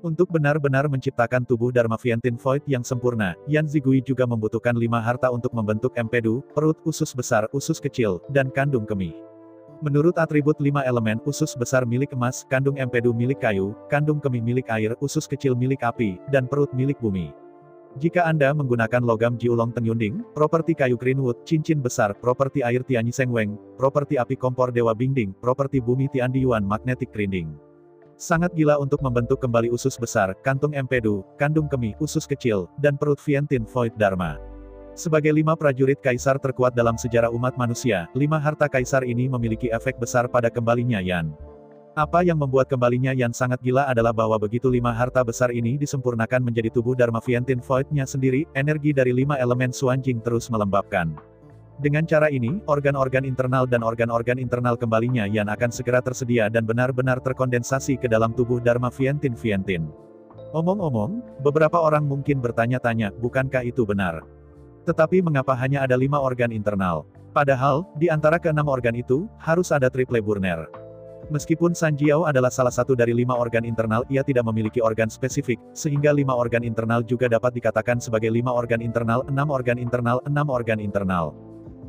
Untuk benar-benar menciptakan tubuh Dharma Vientin Void yang sempurna, Yan Zigui juga membutuhkan 5 harta untuk membentuk empedu, perut, usus besar, usus kecil, dan kandung kemih. Menurut atribut 5 elemen, usus besar milik emas, kandung empedu milik kayu, kandung kemih milik air, usus kecil milik api, dan perut milik bumi. Jika Anda menggunakan logam Jiulong Tengyunding, properti kayu Greenwood, cincin besar, properti air Tianyi Sengweng, properti api kompor Dewa Bingding, properti bumi Tiandi Yuan Magnetic Grinding. Sangat gila untuk membentuk kembali usus besar, kantung empedu, kandung kemih, usus kecil, dan perut Vientin Void Dharma. Sebagai 5 prajurit kaisar terkuat dalam sejarah umat manusia, 5 harta kaisar ini memiliki efek besar pada kembalinya Yan. Apa yang membuat kembalinya Yan sangat gila adalah bahwa begitu 5 harta besar ini disempurnakan menjadi tubuh Dharma Vientin Void-nya sendiri, energi dari 5 elemen Suanjing terus melembabkan. Dengan cara ini, organ-organ internal dan organ-organ internal kembalinya Yan akan segera tersedia dan benar-benar terkondensasi ke dalam tubuh Dharma Vientin. Omong-omong, beberapa orang mungkin bertanya-tanya, bukankah itu benar? Tetapi mengapa hanya ada 5 organ internal? Padahal, di antara ke-6 organ itu, harus ada triple burner. Meskipun San Jiao adalah salah satu dari 5 organ internal, ia tidak memiliki organ spesifik, sehingga 5 organ internal juga dapat dikatakan sebagai 5 organ internal, 6 organ internal, 6 organ internal.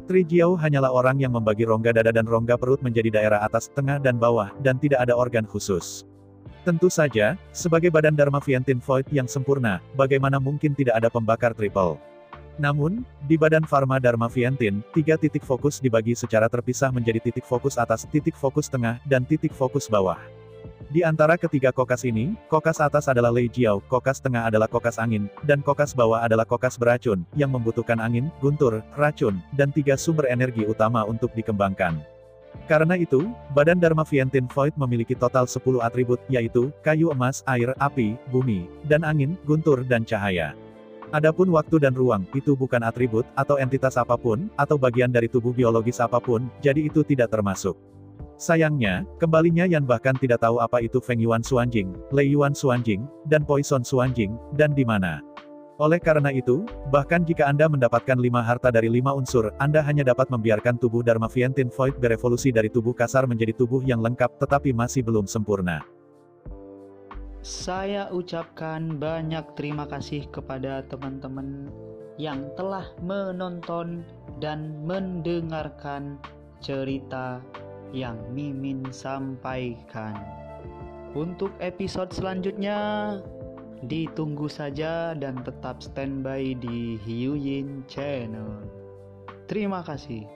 Tri Jiao hanyalah orang yang membagi rongga dada dan rongga perut menjadi daerah atas, tengah dan bawah, dan tidak ada organ khusus. Tentu saja, sebagai badan Dharma Vientin Void yang sempurna, bagaimana mungkin tidak ada pembakar triple? Namun, di badan Pharma Dharma Vientin, 3 titik fokus dibagi secara terpisah menjadi titik fokus atas, titik fokus tengah, dan titik fokus bawah. Di antara ketiga kokas ini, kokas atas adalah Lei Jiao, kokas tengah adalah kokas angin, dan kokas bawah adalah kokas beracun, yang membutuhkan angin, guntur, racun, dan 3 sumber energi utama untuk dikembangkan. Karena itu, badan Dharma Vientin Void memiliki total 10 atribut, yaitu, kayu emas, air, api, bumi, dan angin, guntur dan cahaya. Adapun waktu dan ruang, itu bukan atribut, atau entitas apapun, atau bagian dari tubuh biologis apapun, jadi itu tidak termasuk. Sayangnya, kembalinya Yan bahkan tidak tahu apa itu Feng Yuan Suanjing, Lei Yuan Suanjing, dan Poison Suanjing, dan di mana. Oleh karena itu, bahkan jika Anda mendapatkan 5 harta dari 5 unsur, Anda hanya dapat membiarkan tubuh Dharma Vientin Void berevolusi dari tubuh kasar menjadi tubuh yang lengkap, tetapi masih belum sempurna. Saya ucapkan banyak terima kasih kepada teman-teman yang telah menonton dan mendengarkan cerita yang Mimin sampaikan. Untuk episode selanjutnya, ditunggu saja dan tetap standby di Hiu Yin Channel. Terima kasih.